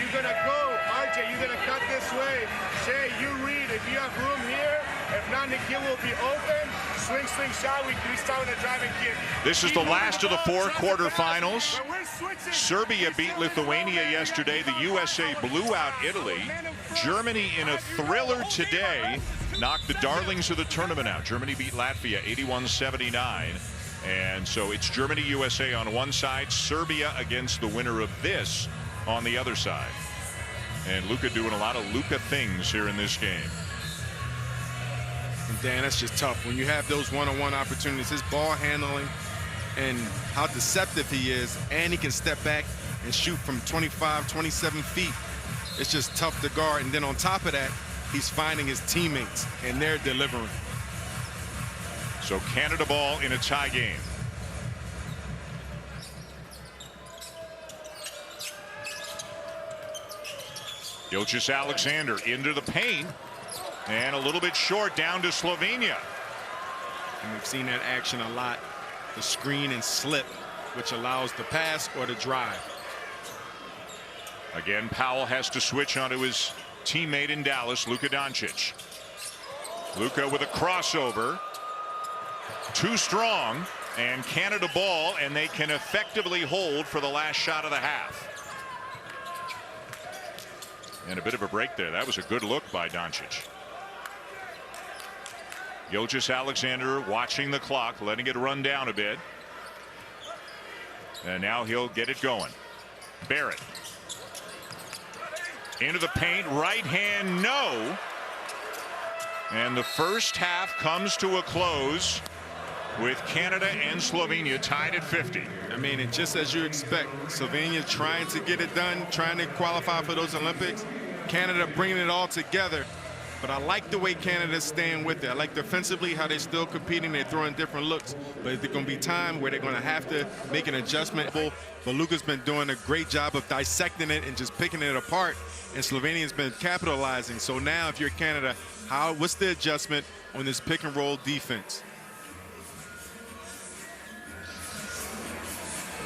you're gonna go. RJ, you're gonna cut this way. Shay, you read if you have room here. If not, Nikhil will be open. Swing shot. We start with a driving kick. This is the last of the 4 quarterfinals. Serbia beat Lithuania yesterday. The USA blew out Italy. Germany in a thriller today knocked the darlings of the tournament out. Germany beat Latvia 81-79. And so it's Germany, USA on one side, Serbia against the winner of this on the other side. And Luka doing a lot of Luka things here in this game. And Dan, that's just tough. When you have those one-on-one opportunities, his ball handling and how deceptive he is, and he can step back and shoot from 25, 27 feet. It's just tough to guard. And then on top of that, he's finding his teammates, and they're delivering. So Canada ball in a tie game. Gilgeous-Alexander into the paint, and a little bit short down to Slovenia. And we've seen that action a lot. The screen and slip, which allows the pass or the drive. Again, Powell has to switch onto his teammate in Dallas, Luka Doncic. Luka with a crossover. Too strong, and Canada ball, and they can effectively hold for the last shot of the half. And a bit of a break there. That was a good look by Doncic. Gilgeous-Alexander watching the clock, letting it run down a bit. And now he'll get it going. Barrett. Into the paint, right hand, no. And the first half comes to a close with Canada and Slovenia tied at 50. I mean, and just as you expect, Slovenia trying to get it done, trying to qualify for those Olympics. Canada bringing it all together. But I like the way Canada's staying with it. I like defensively how they're still competing. They're throwing different looks. But there's going to be time where they're going to have to make an adjustment. But Luka's been doing a great job of dissecting it and just picking it apart. And Slovenia's been capitalizing. So now if you're Canada, what's the adjustment on this pick and roll defense?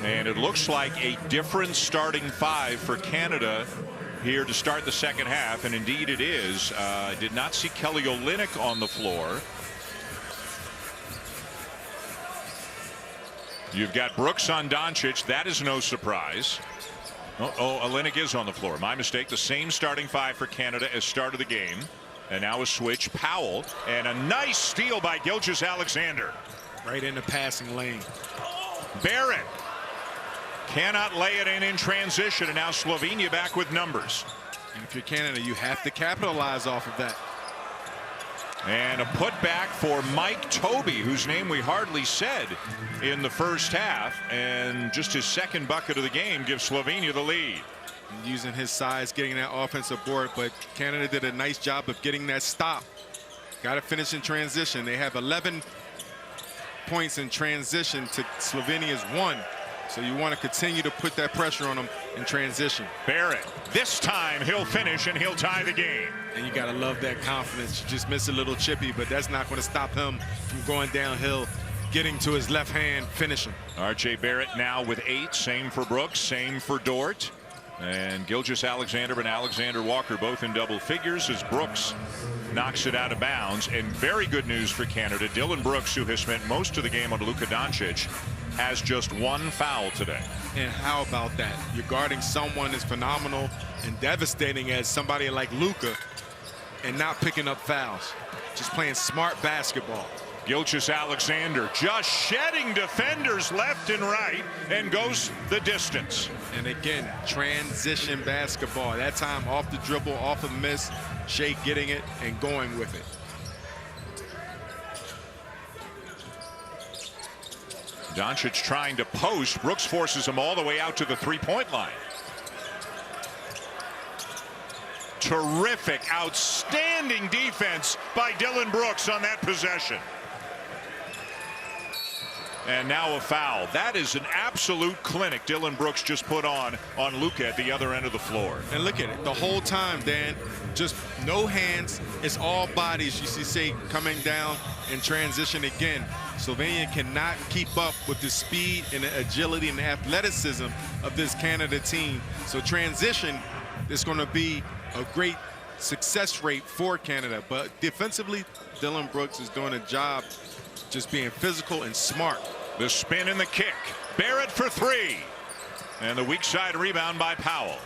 And it looks like a different starting five for Canada here to start the second half, and indeed it is. Did not see Kelly Olynyk on the floor. You've got Brooks on Doncic. That is no surprise. Oh, Olynyk is on the floor. My mistake. The same starting five for Canada as start of the game. And now a switch. Powell, and a nice steal by Gilgeous-Alexander. Right in the passing lane. Barrett cannot lay it in transition, and now Slovenia back with numbers. And if you're Canada, you have to capitalize off of that. And a putback for Mike Tobey, whose name we hardly said in the first half, and just his second bucket of the game gives Slovenia the lead. And using his size, getting that offensive board, but Canada did a nice job of getting that stop. Got to finish in transition. They have 11 points in transition to Slovenia's 1. So you want to continue to put that pressure on them in transition. Barrett, this time he'll finish and he'll tie the game. And you got to love that confidence. You just miss a little chippy, but that's not going to stop him from going downhill, getting to his left hand, finishing. R.J. Barrett now with 8. Same for Brooks, same for Dort. And Gilgeous-Alexander and Alexander Walker both in double figures as Brooks knocks it out of bounds. And very good news for Canada. Dylan Brooks, who has spent most of the game on Luka Doncic, has just 1 foul today. And how about that? You're guarding someone as phenomenal and devastating as somebody like Luka and not picking up fouls. Just playing smart basketball. Gilgeous-Alexander just shedding defenders left and right and goes the distance. And again, transition basketball. That time off the dribble, off of the miss, Shea getting it and going with it. Doncic trying to post. Brooks forces him all the way out to the three-point line. Terrific, outstanding defense by Dylan Brooks on that possession. And now a foul. That is an absolute clinic Dylan Brooks just put on Luka at the other end of the floor. And look at it the whole time, Dan. Just no hands. It's all bodies. You see coming down in transition again. Slovenia cannot keep up with the speed and the agility and the athleticism of this Canada team. So transition is going to be a great success rate for Canada. But defensively, Dylan Brooks is doing a job just being physical and smart. The spin and the kick. Barrett for 3. And the weak side rebound by Powell.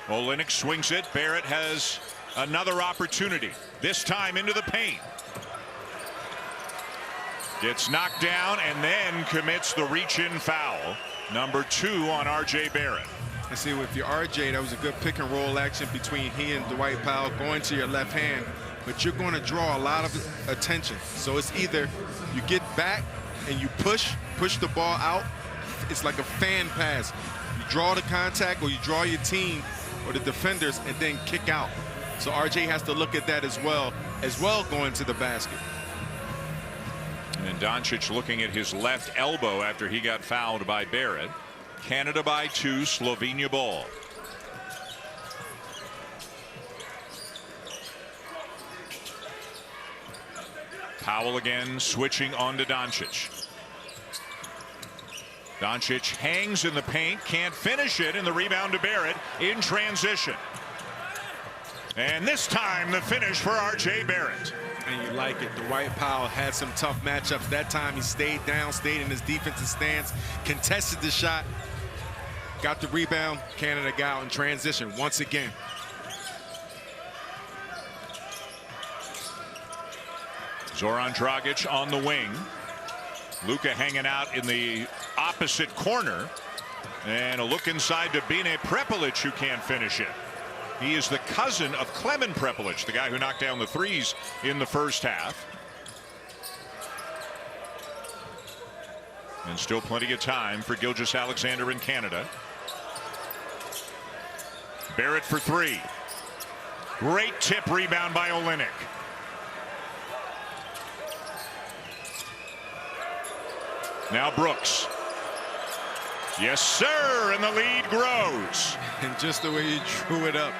Olynyk swings it. Barrett has Another opportunity, this time into the paint. Gets knocked down and then commits the reach-in foul. Number 2 on R.J. Barrett. And see, with your RJ, that was a good pick and roll action between he and Dwight Powell going to your left hand, but you're going to draw a lot of attention. So it's either you get back and you push the ball out. It's like a fan pass. You draw the contact, or you draw your team or the defenders and then kick out. So RJ has to look at that as well going to the basket. And Doncic looking at his left elbow after he got fouled by Barrett. Canada by 2, Slovenia ball. Powell again switching on to Doncic. Doncic hangs in the paint, can't finish it, and the rebound to Barrett in transition. And this time the finish for R.J. Barrett. And you like it. Dwight Powell had some tough matchups. That time he stayed down, stayed in his defensive stance, contested the shot, got the rebound. Canada got out in transition once again. Zoran Dragic on the wing. Luka hanging out in the opposite corner. And a look inside to Bine Prepelic, who can't finish it. He is the cousin of Klemen Prepelic, the guy who knocked down the threes in the first half. And still plenty of time for Gilgeous-Alexander in Canada. Barrett for 3. Great tip rebound by Olynyk. Now Brooks. Yes, sir, and the lead grows. And just the way he drew it up,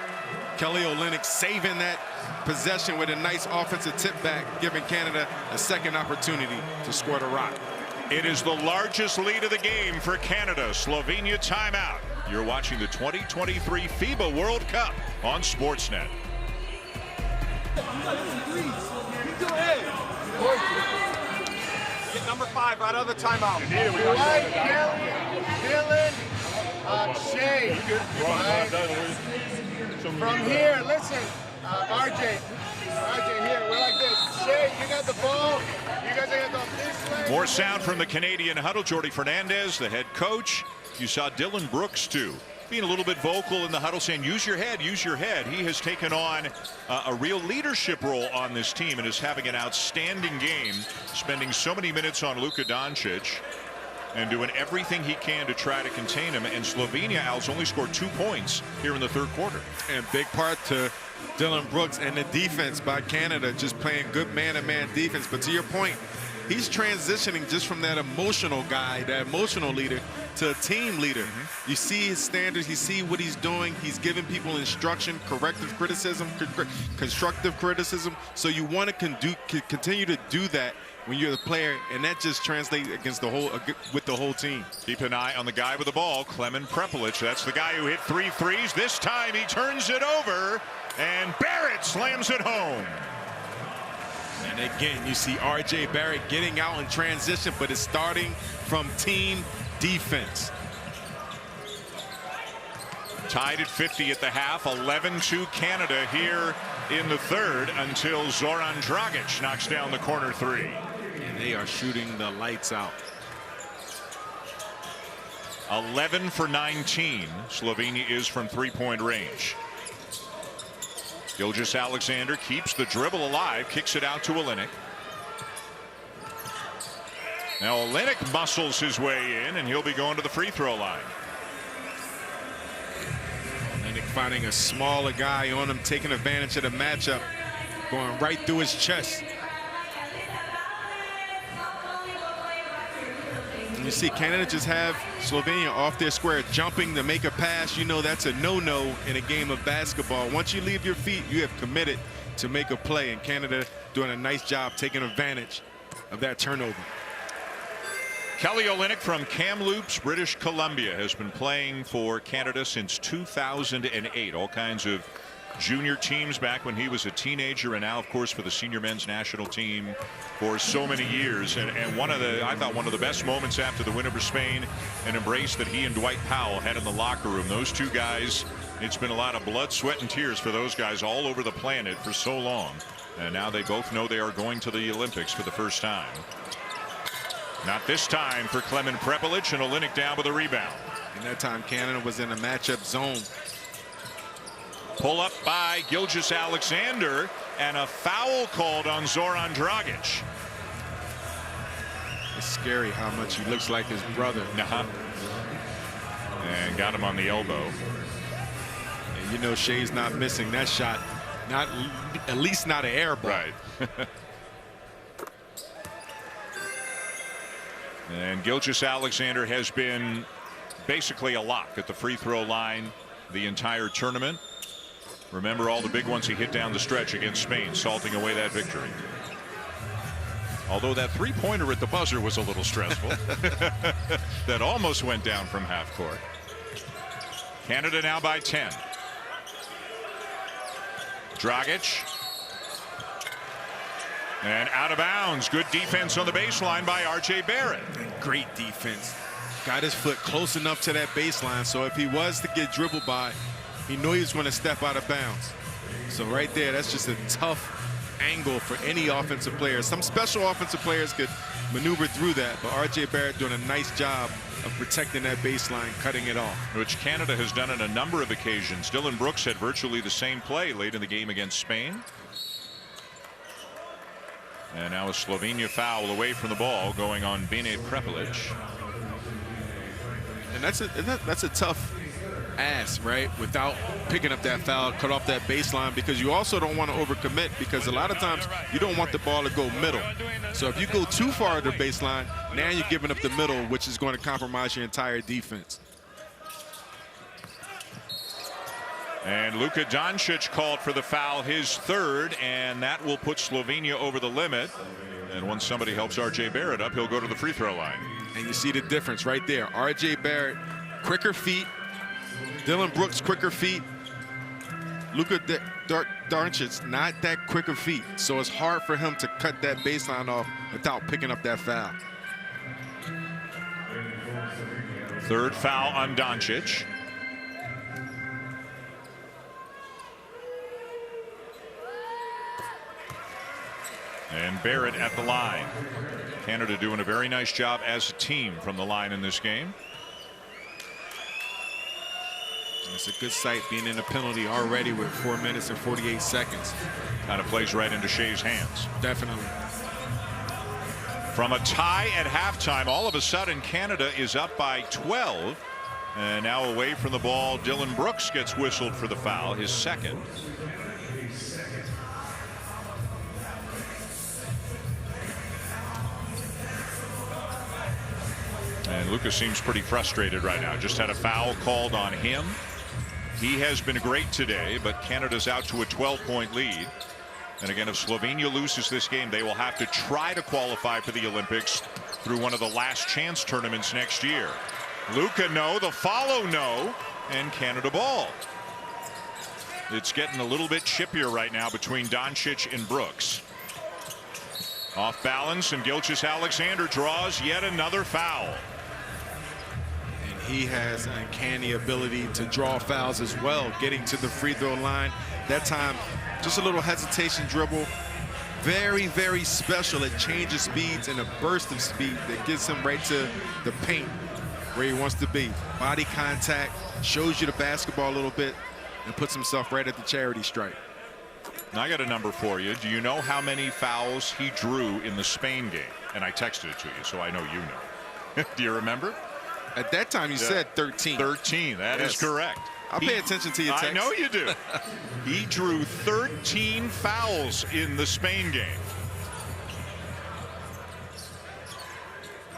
Kelly Olynyk saving that possession with a nice offensive tip back, giving Canada a second opportunity to score the rock. It is the largest lead of the game for Canada. Slovenia timeout. You're watching the 2023 FIBA World Cup on Sportsnet. Get number 5 out of the timeout. Dwight, Kelly, Dylan, Shea. From here, listen, RJ here, we're like this. Shea, you got the ball. You guys are gonna go this way. More sound from the Canadian huddle. Jordi Fernandez, the head coach. You saw Dylan Brooks too, being a little bit vocal in the huddle, saying use your head, use your head. He has taken on a real leadership role on this team and is having an outstanding game, spending so many minutes on Luka Doncic and doing everything he can to try to contain him. And Slovenia, Al's only scored 2 points here in the third quarter. And big part to Dylan Brooks and the defense by Canada, just playing good man-to-man defense. But to your point, he's transitioning just from that emotional guy, that emotional leader, to a team leader. You see his standards, you see what he's doing. He's giving people instruction, corrective criticism, constructive criticism. So you want to continue to do that when you're the player, and that just translates against the whole with the whole team. Keep an eye on the guy with the ball, Klemen Prepelic. That's the guy who hit 3 threes. This time he turns it over, and Barrett slams it home. And again, you see R.J. Barrett getting out in transition, but it's starting from team defense. Tied at 50 at the half, 11-2 Canada here in the third until Zoran Dragic knocks down the corner 3. And they are shooting the lights out. 11 for 19. Slovenia is from 3-point range. Gilgeous-Alexander keeps the dribble alive, kicks it out to Olynyk. Now Olynyk muscles his way in, and he'll be going to the free throw line. Olynyk finding a smaller guy on him, taking advantage of the matchup, going right through his chest. And you see Canada just have Slovenia off their square, jumping to make a pass. You know that's a no-no in a game of basketball. Once you leave your feet, you have committed to make a play, and Canada doing a nice job taking advantage of that turnover. Kelly Olynyk from Kamloops, British Columbia, has been playing for Canada since 2008. All kinds of junior teams back when he was a teenager, and now of course for the senior men's national team for so many years. And I thought one of the best moments after the win over Spain, an embrace that he and Dwight Powell had in the locker room. Those two guys It's been a lot of blood, sweat, and tears for those guys all over the planet for so long. And now they both know they are going to the Olympics for the first time. Not this time for Klemen Prepelic, and Olynyk down with a rebound. And that time Canada was in a matchup zone. Pull up by Gilgeous-Alexander, and a foul called on Zoran Dragic. It's scary how much he looks like his brother. And got him on the elbow. And you know Shea's not missing that shot. Not at least not an air ball. Right. And Gilgeous-Alexander has been basically a lock at the free throw line the entire tournament. Remember all the big ones he hit down the stretch against Spain, salting away that victory. Although that three-pointer at the buzzer was a little stressful. That almost went down from half court. Canada now by 10. Dragic. And out of bounds. Good defense on the baseline by R.J. Barrett. And great defense. Got his foot close enough to that baseline, so if he was to get dribbled by, he knew he was going to step out of bounds. So right there, that's just a tough angle for any offensive player. Some special offensive players could maneuver through that, but R.J. Barrett doing a nice job of protecting that baseline, cutting it off. Which Canada has done on a number of occasions. Dylan Brooks had virtually the same play late in the game against Spain. And now a Slovenia foul away from the ball going on Bine Prepelic. And that's a tough ask, right? Without picking up that foul, cut off that baseline, because you also don't want to overcommit, because a lot of times you don't want the ball to go middle. So if you go too far to the baseline, now you're giving up the middle, which is going to compromise your entire defense. And Luka Doncic called for the foul, his third, and that will put Slovenia over the limit. And once somebody helps R.J. Barrett up, he'll go to the free throw line. And you see the difference right there. R.J. Barrett, quicker feet. Dylan Brooks, quicker feet. Luka Doncic, not that quicker feet. So it's hard for him to cut that baseline off without picking up that foul. Third foul on Doncic. And Barrett at the line. Canada doing a very nice job as a team from the line in this game. It's a good sight being in a penalty already with 4 minutes and 48 seconds. Kind of plays right into Shea's hands. Definitely. From a tie at halftime, all of a sudden Canada is up by 12. And now away from the ball, Dylan Brooks gets whistled for the foul, his second. And Lucas seems pretty frustrated right now. Just had a foul called on him. He has been great today, but Canada's out to a 12-point lead. And again, if Slovenia loses this game, they will have to try to qualify for the Olympics through one of the last chance tournaments next year. Luka, no. The follow, no. And Canada ball. It's getting a little bit chippier right now between Doncic and Brooks. Off balance, and Gilgeous-Alexander draws yet another foul. He has an uncanny ability to draw fouls as well, getting to the free throw line. That time, just a little hesitation dribble. Very, very special. It changes speeds and a burst of speed that gets him right to the paint where he wants to be. Body contact, shows you the basketball a little bit, and puts himself right at the charity stripe. Now I got a number for you. Do you know how many fouls he drew in the Spain game? And I texted it to you, so I know you know. Do you remember? At that time, you said 13. 13. That is correct. I'll pay attention to your text. I know you do. He drew 13 fouls in the Spain game.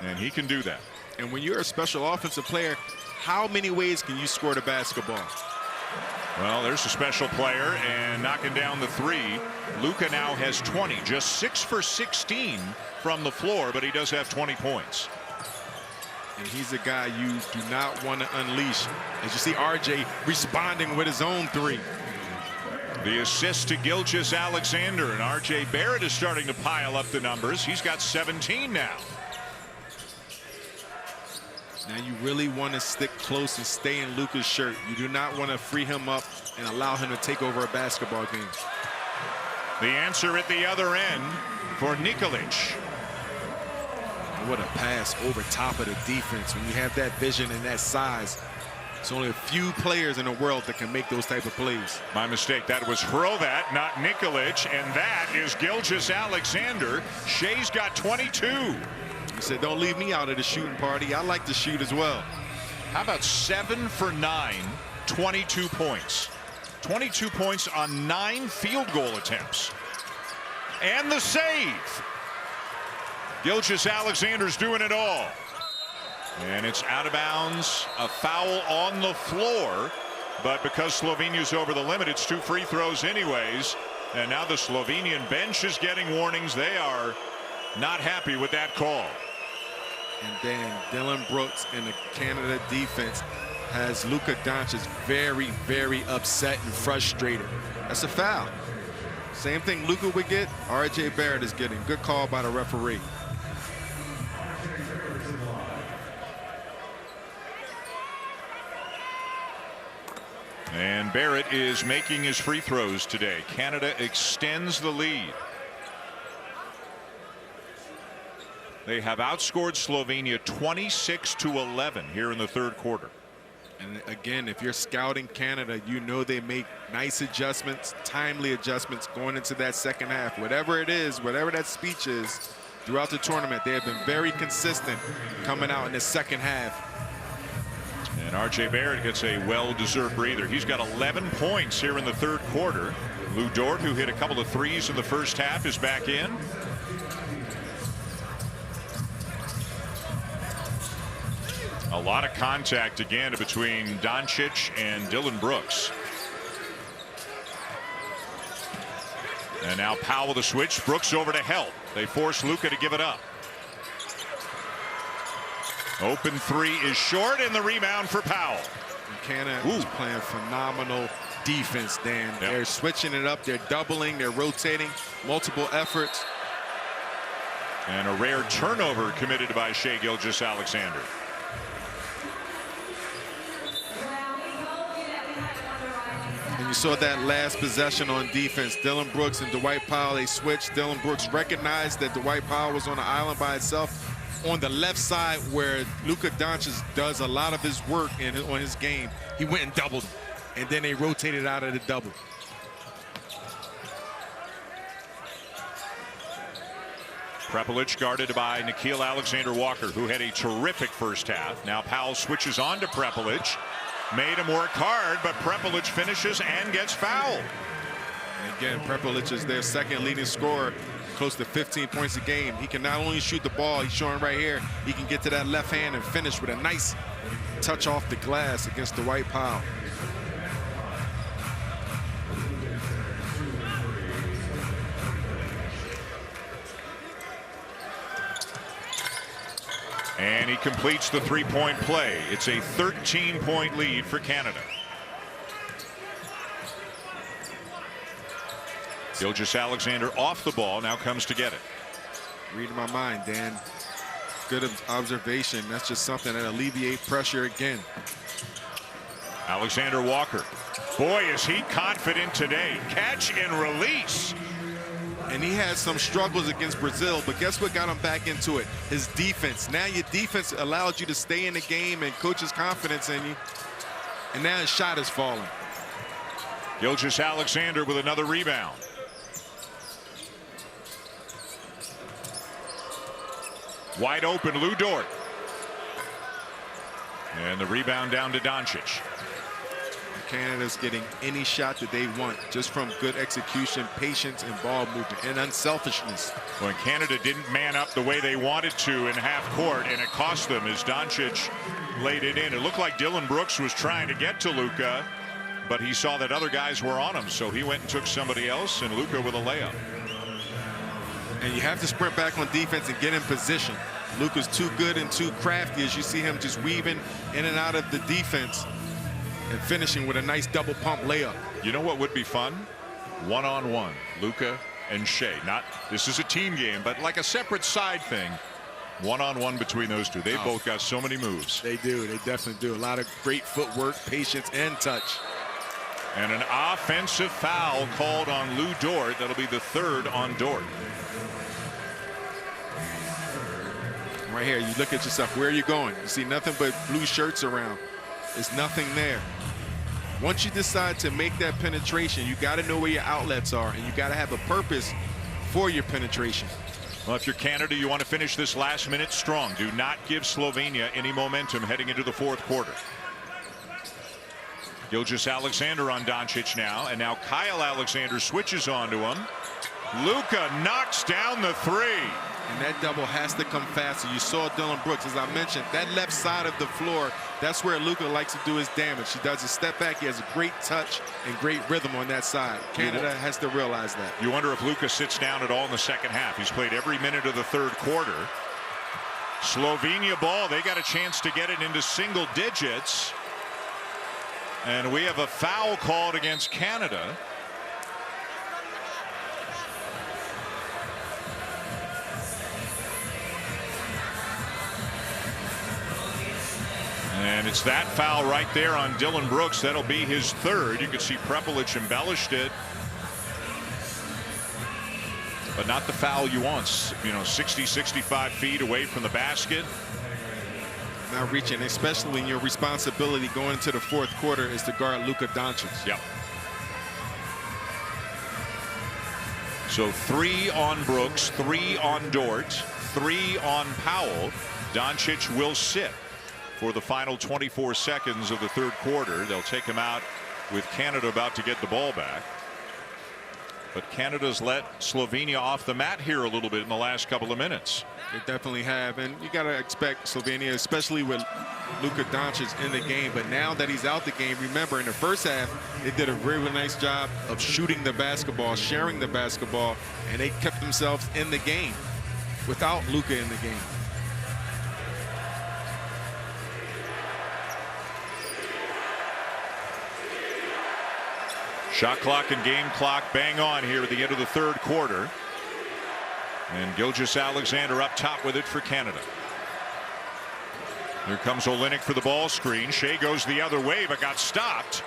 And he can do that. And when you're a special offensive player, how many ways can you score the basketball? Well, there's a special player, and knocking down the three. Luka now has 20, just 6 for 16 from the floor, but he does have 20 points. And he's a guy you do not want to unleash. As you see RJ responding with his own three. The assist to Gilgeous-Alexander, and RJ Barrett is starting to pile up the numbers. He's got 17 now. Now you really want to stick close and stay in Luka's shirt. You do not want to free him up and allow him to take over a basketball game. The answer at the other end for Nikolic. What a pass over top of the defense. When you have that vision and that size, there's only a few players in the world that can make those type of plays. My mistake. That was Hrovat, not Nikolic, and that is Gilgeous-Alexander. Shea's got 22. He said, don't leave me out of the shooting party. I like to shoot as well. How about 7 for 9, 22 points. 22 points on 9 field goal attempts. And the save. Gilgeous-Alexander's doing it all. And it's out of bounds. A foul on the floor. But because Slovenia's over the limit, it's 2 free throws anyways. And now the Slovenian bench is getting warnings. They are not happy with that call. And then Dylan Brooks and the Canada defense has Luka Doncic very, very upset and frustrated. That's a foul. Same thing Luka would get, R.J. Barrett is getting. Good call by the referee. And Barrett is making his free throws today. Canada extends the lead. They have outscored Slovenia 26-11 here in the third quarter. And again, if you're scouting Canada, you know they make nice adjustments, timely adjustments going into that second half. Whatever it is, whatever that speech is, throughout the tournament, they have been very consistent coming out in the second half. And R.J. Barrett gets a well-deserved breather. He's got 11 points here in the third quarter. Lou Dort, who hit a couple of threes in the first half, is back in. A lot of contact again between Doncic and Dylan Brooks. And now Powell with a switch. Brooks over to help. They force Luka to give it up. Open three is short, and the rebound for Powell. And Canada is playing phenomenal defense, Dan. Yep. They're switching it up. They're doubling. They're rotating. Multiple efforts. And a rare turnover committed by Shai Gilgeous-Alexander. And you saw that last possession on defense. Dylan Brooks and Dwight Powell, they switched. Dylan Brooks recognized that Dwight Powell was on the island by itself. On the left side where Luka Doncic does a lot of his work on his game, he went and doubled him. And then they rotated out of the double. Prepelic guarded by Nickeil Alexander-Walker, who had a terrific first half. Now Powell switches on to Prepelic. Made him work hard, but Prepelic finishes and gets fouled. And again, Prepelic is their second leading scorer, close to 15 points a game. He can not only shoot the ball, he's showing right here, he can get to that left hand and finish with a nice touch off the glass against Dwight Powell. And he completes the three-point play. It's a 13-point lead for Canada. Gilgeous-Alexander off the ball, now comes to get it. Reading my mind, Dan. Good observation. That's just something that alleviates pressure again. Alexander-Walker. Boy, is he confident today. Catch and release. And he had some struggles against Brazil, but guess what got him back into it? His defense. Now your defense allowed you to stay in the game and coach's confidence in you. And now his shot is falling. Gilgeous-Alexander with another rebound. Wide open, Lou Dort. And the rebound down to Doncic. Canada's getting any shot that they want just from good execution, patience, and ball movement, and unselfishness. When Canada didn't man up the way they wanted to in half court, and it cost them as Doncic laid it in. It looked like Dylan Brooks was trying to get to Luka, but he saw that other guys were on him, so he went and took somebody else, and Luka with a layup. And you have to sprint back on defense and get in position. Luka's too good and too crafty as you see him just weaving in and out of the defense and finishing with a nice double pump layup. You know what would be fun? One-on-one, Luka and Shai. Not this is a team game, but like a separate side thing. One-on-one between those two. They both got so many moves. They do. They definitely do. A lot of great footwork, patience, and touch. And an offensive foul called on Lou Dort. That'll be the 3rd on Dort. Right here, you look at yourself. Where are you going? You see nothing but blue shirts around. There's nothing there. Once you decide to make that penetration, you got to know where your outlets are, and you got to have a purpose for your penetration. Well, if you're Canada, you want to finish this last minute strong. Do not give Slovenia any momentum heading into the 4th quarter. Gilgeous-Alexander on Doncic now, and now Kyle Alexander switches onto him. Luka knocks down the 3. And that double has to come faster. You saw Dillon Brooks, as I mentioned, that left side of the floor, that's where Luka likes to do his damage. He does a step back. He has a great touch and great rhythm on that side. Canada has to realize that. You wonder if Luka sits down at all in the 2nd half. He's played every minute of the 3rd quarter. Slovenia ball. They got a chance to get it into single digits. And we have a foul called against Canada. And it's that foul right there on Dillon Brooks. That'll be his 3rd. You can see Prepelic embellished it. But not the foul you want. You know, 60, 65 feet away from the basket. Not reaching, especially when your responsibility going into the 4th quarter is to guard Luka Doncic. Yep. So 3 on Brooks, 3 on Dort, 3 on Powell. Doncic will sit for the final 24 seconds of the 3rd quarter. They'll take him out with Canada about to get the ball back. But Canada's let Slovenia off the mat here a little bit in the last couple of minutes. They definitely have, and you got to expect Slovenia, especially with Luka Doncic in the game. But now that he's out the game, remember in the 1st half, they did a very nice job of shooting the basketball, sharing the basketball, and they kept themselves in the game without Luka in the game. Shot clock and game clock bang on here at the end of the 3rd quarter. And Gilgeous-Alexander up top with it for Canada. Here comes Olynyk for the ball screen. Shea goes the other way but got stopped.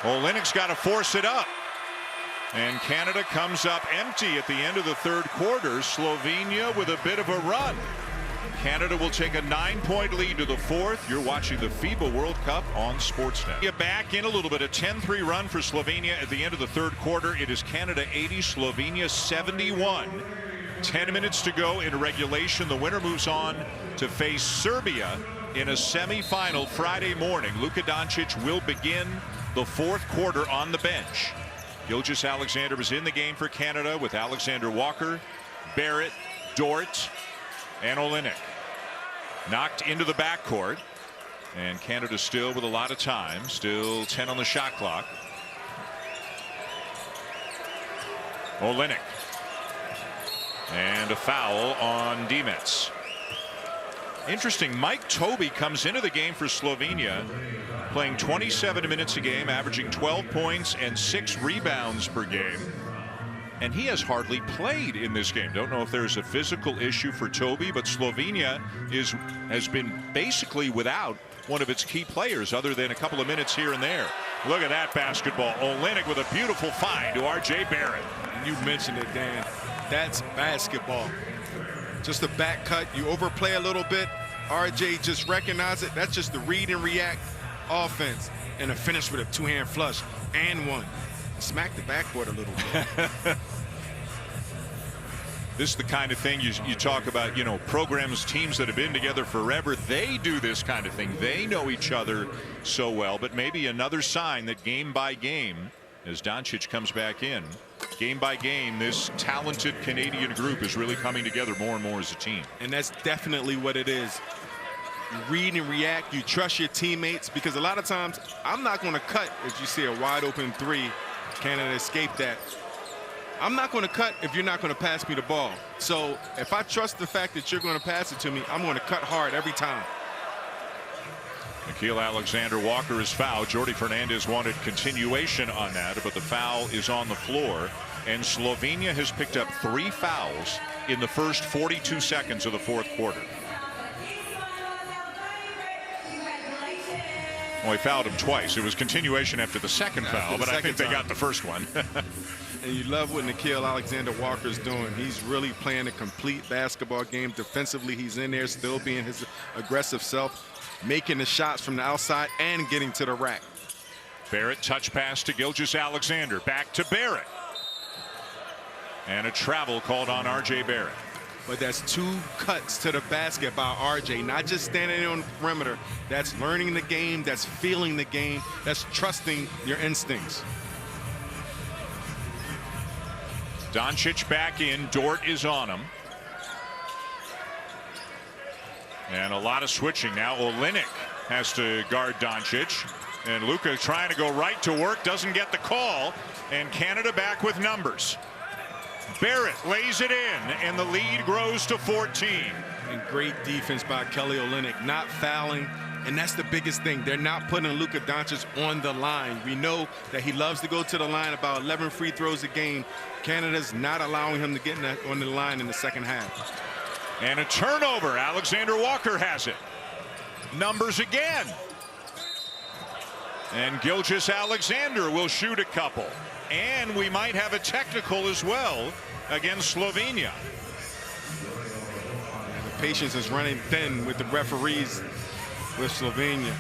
Olynyk's got to force it up. And Canada comes up empty at the end of the 3rd quarter. Slovenia with a bit of a run. Canada will take a 9-point lead to the 4th. You're watching the FIBA World Cup on Sportsnet. Back in a little bit, a 10-3 run for Slovenia at the end of the 3rd quarter. It is Canada 80, Slovenia 71. 10 minutes to go in regulation. The winner moves on to face Serbia in a semifinal Friday morning. Luka Doncic will begin the 4th quarter on the bench. Gilgeous-Alexander was in the game for Canada with Alexander Walker, Barrett, Dort, and Olynyk. Knocked into the backcourt, and Canada still with a lot of time. Still 10 on the shot clock. Olynyk. And a foul on Dimets. Interesting, Mike Tobey comes into the game for Slovenia, playing 27 minutes a game, averaging 12 points and 6 rebounds per game. And he has hardly played in this game. Don't know if there's a physical issue for Tobey, but Slovenia has been basically without one of its key players other than a couple of minutes here and there. Look at that basketball. Olynyk with a beautiful find to R.J. Barrett. And you mentioned it, Dan. That's basketball. Just a back cut. You overplay a little bit. R.J. just recognize it. That's just the read and react offense. And a finish with a 2-hand flush and one. Smack the backboard a little bit. This is the kind of thing you talk about, you know, programs, teams that have been together forever. They do this kind of thing. They know each other so well. But maybe another sign that game by game, as Doncic comes back in, game by game, this talented Canadian group is really coming together more and more as a team. And that's definitely what it is. You read and react. You trust your teammates, because a lot of times I'm not going to cut if you see a wide open 3. Canada escaped that. I'm not going to cut if you're not going to pass me the ball. So if I trust the fact that you're going to pass it to me, I'm going to cut hard every time. Nickeil Alexander-Walker is fouled. Jordi Fernandez wanted continuation on that, but the foul is on the floor. And Slovenia has picked up 3 fouls in the first 42 seconds of the fourth quarter. Well, he fouled him twice. It was continuation after the second foul, but I think they got the first one. And you love what Nickeil Alexander-Walker's doing. He's really playing a complete basketball game. Defensively, he's in there still being his aggressive self, making the shots from the outside and getting to the rack. Barrett touch pass to Gilgeous-Alexander. Back to Barrett. And a travel called on R.J. Barrett. But that's 2 cuts to the basket by R.J. Not just standing on the perimeter. That's learning the game. That's feeling the game. That's trusting your instincts. Doncic back in. Dort is on him. And a lot of switching now. Olynyk has to guard Doncic. And Luka trying to go right to work. Doesn't get the call. And Canada back with numbers. Barrett lays it in, and the lead grows to 14. And great defense by Kelly Olynyk, not fouling, and that's the biggest thing. They're not putting Luka Doncic on the line. We know that he loves to go to the line, about 11 free throws a game. Canada's not allowing him to get on the line in the second half. And a turnover. Alexander Walker has it. Numbers again. And Gilgeous-Alexander will shoot a couple. And we might have a technical as well against Slovenia. The patience is running thin with the referees with Slovenia.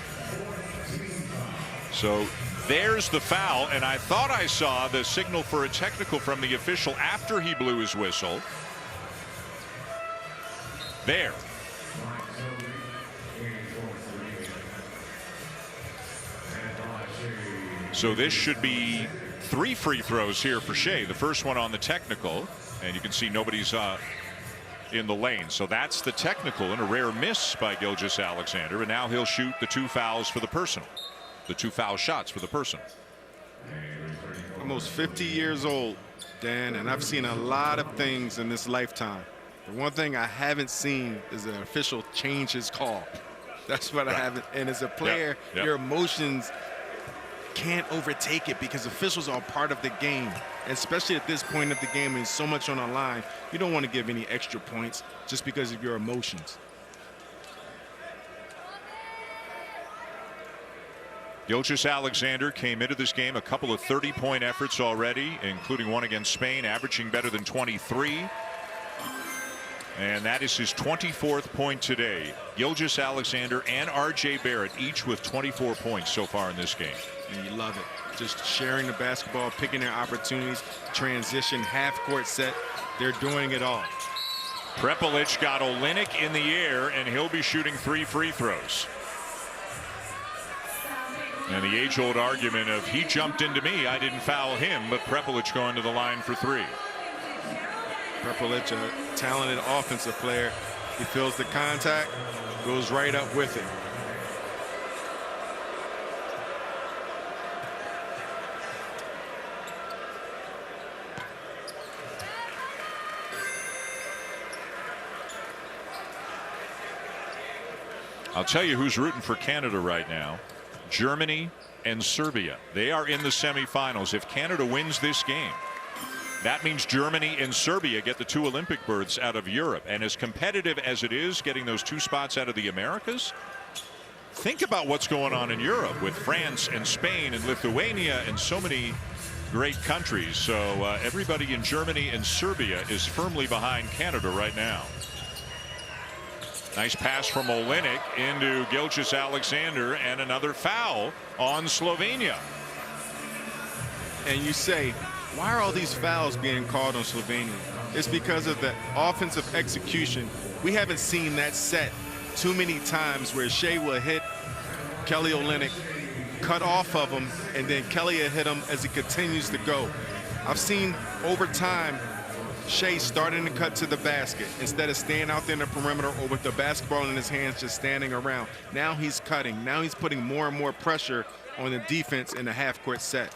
So there's the foul, and I thought I saw the signal for a technical from the official after he blew his whistle. There. So this should be 3 free throws here for Shea. The first one on the technical, and you can see nobody's in the lane. So that's the technical, and a rare miss by Gilgeous-Alexander. And now he'll shoot the 2 fouls for the personal. The 2 foul shots for the personal. Almost 50 years old, Dan, and I've seen a lot of things in this lifetime. The one thing I haven't seen is an official change his call. That's what I haven't. And as a player, your emotions can't overtake it because officials are part of the game, and especially at this point of the game and so much on the line, you don't want to give any extra points just because of your emotions. Gilgeous-Alexander came into this game a couple of 30-point efforts already, including one against Spain, averaging better than 23. And that is his 24th point today. Gilgeous-Alexander and R.J. Barrett each with 24 points so far in this game. And you love it. Just sharing the basketball, picking their opportunities, transition, half-court set. They're doing it all. Prepelic got Olynyk in the air, and he'll be shooting 3 free throws. And the age-old argument of he jumped into me, I didn't foul him, but Prepelic going to the line for 3. Prepelic, a talented offensive player. He feels the contact, goes right up with it. I'll tell you who's rooting for Canada right now. Germany and Serbia. They are in the semifinals. If Canada wins this game, that means Germany and Serbia get the 2 Olympic berths out of Europe. And as competitive as it is getting those 2 spots out of the Americas, think about what's going on in Europe with France and Spain and Lithuania and so many great countries. So everybody in Germany and Serbia is firmly behind Canada right now. Nice pass from Olynyk into Gilgeous-Alexander, and another foul on Slovenia. And you say, why are all these fouls being called on Slovenia? It's because of the offensive execution. We haven't seen that set too many times where Shea will hit Kelly Olynyk, cut off of him, and then Kelly will hit him as he continues to go. I've seen over time Shea starting to cut to the basket instead of staying out there in the perimeter or with the basketball in his hands just standing around. Now he's cutting. Now he's putting more and more pressure on the defense in the half-court set.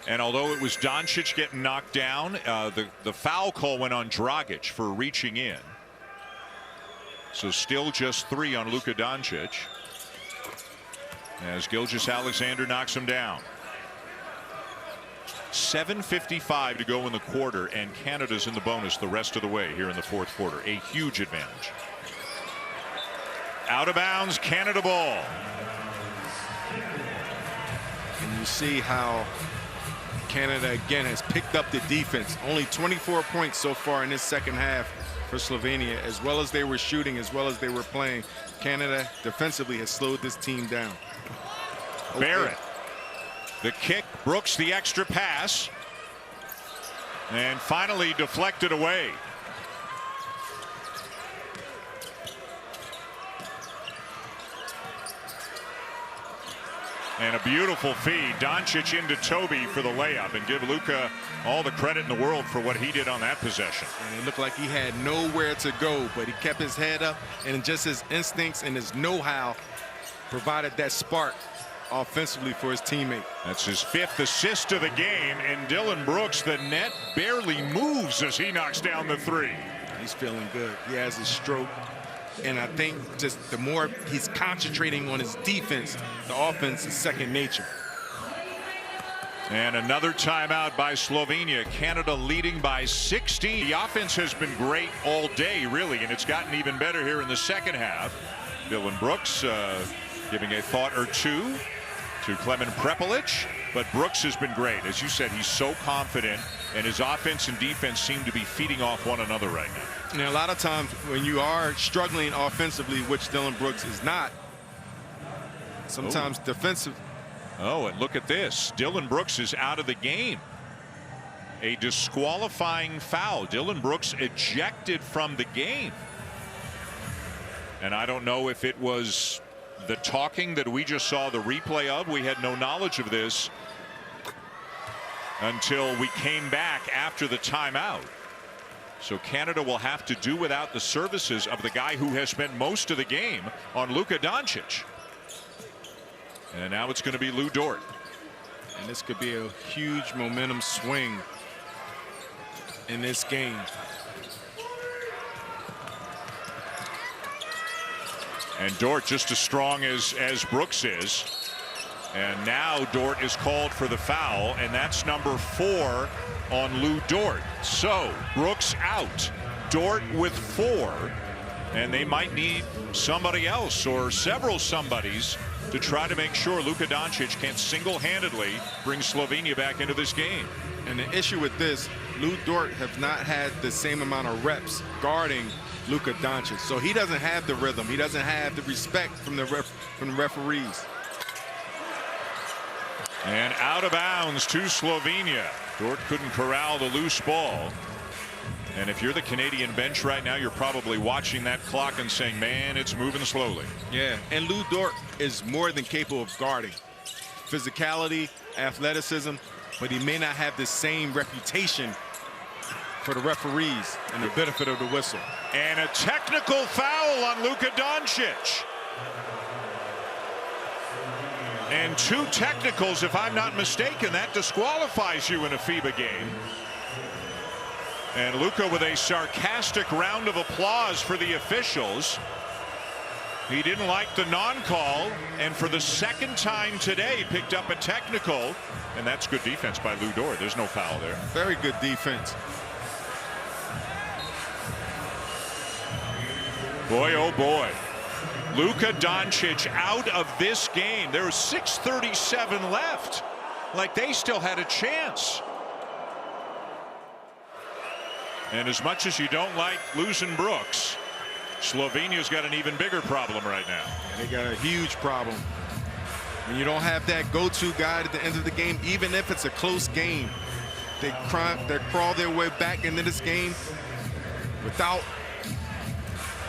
And although it was Doncic getting knocked down, the foul call went on Dragic for reaching in. So still just 3 on Luka Doncic as Gilgeous-Alexander knocks him down. 7:55 to go in the quarter, and Canada's in the bonus the rest of the way here in the fourth quarter. A huge advantage. Out of bounds, Canada ball. And you see how Canada again has picked up the defense. Only 24 points so far in this second half for Slovenia. As well as they were shooting, as well as they were playing, Canada defensively has slowed this team down. Barrett, the kick, Brooks the extra pass, and finally deflected away. And a beautiful feed. Doncic into Toby for the layup, and give Luka all the credit in the world for what he did on that possession. And it looked like he had nowhere to go, but he kept his head up, and just his instincts and his know-how provided that spark offensively for his teammate. That's his 5th assist of the game, and Dillon Brooks, the net barely moves as he knocks down the 3. He's feeling good. He has his stroke. And I think just the more he's concentrating on his defense, the offense is second nature. And another timeout by Slovenia. Canada leading by 16. The offense has been great all day, really, and it's gotten even better here in the second half. Dillon Brooks giving a thought or two to Klemen Prepelic, but Brooks has been great. As you said, he's so confident, and his offense and defense seem to be feeding off one another right now. And a lot of times when you are struggling offensively, which Dillon Brooks is not, sometimes defensive. Oh, and look at this. Dillon Brooks is out of the game. A disqualifying foul. Dillon Brooks ejected from the game. And I don't know if it was the talking that we just saw the replay of. We had no knowledge of this until we came back after the timeout. So Canada will have to do without the services of the guy who has spent most of the game on Luka Doncic. And now it's going to be Lou Dort. And this could be a huge momentum swing in this game. And Dort just as strong as Brooks is. And now Dort is called for the foul, and that's number 4 on Lou Dort. So Brooks out, Dort with 4, and they might need somebody else or several somebodies to try to make sure Luka Doncic can't single-handedly bring Slovenia back into this game. And the issue with this, Lou Dort have not had the same amount of reps guarding Luka Doncic, so he doesn't have the rhythm. He doesn't have the respect from the referees. And out of bounds to Slovenia. Dort couldn't corral the loose ball. And if you're the Canadian bench right now, you're probably watching that clock and saying, man, it's moving slowly. Yeah, and Lou Dort is more than capable of guarding. Physicality, athleticism, but he may not have the same reputation for the referees and the benefit of the whistle. And a technical foul on Luka Doncic. And 2 technicals, if I'm not mistaken. That disqualifies you in a FIBA game. And Luka with a sarcastic round of applause for the officials. He didn't like the non-call, and for the second time today picked up a technical, and that's good defense by Lou Dort. There's no foul there. Very good defense. Boy, oh boy. Luka Doncic out of this game. There was 6:37 left. Like they still had a chance. And as much as you don't like losing Brooks, Slovenia's got an even bigger problem right now. They got a huge problem. When you don't have that go-to guy at the end of the game, even if it's a close game, they crawl their way back into this game. Without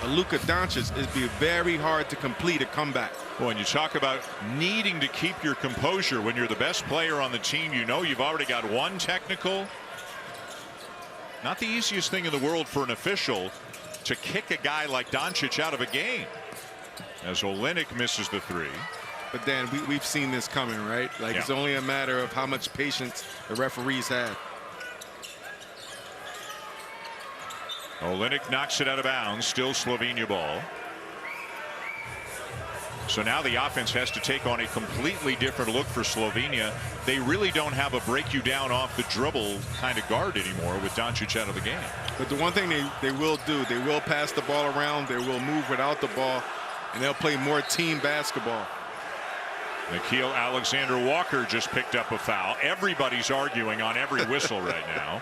a Luka Doncic, it'd be very hard to complete a comeback. Well, and you talk about needing to keep your composure when you're the best player on the team. You know you've already got 1 technical. Not the easiest thing in the world for an official to kick a guy like Doncic out of a game. As Olynyk misses the 3. But Dan, we've seen this coming, right? Like, It's only a matter of how much patience the referees have. Olynyk knocks it out of bounds. Still Slovenia ball. So now the offense has to take on a completely different look for Slovenia. They really don't have a break you down off the dribble kind of guard anymore with Doncic out of the game. But the one thing they will do, they will pass the ball around, they will move without the ball, and they'll play more team basketball. Nickeil Alexander-Walker just picked up a foul. Everybody's arguing on every whistle right now.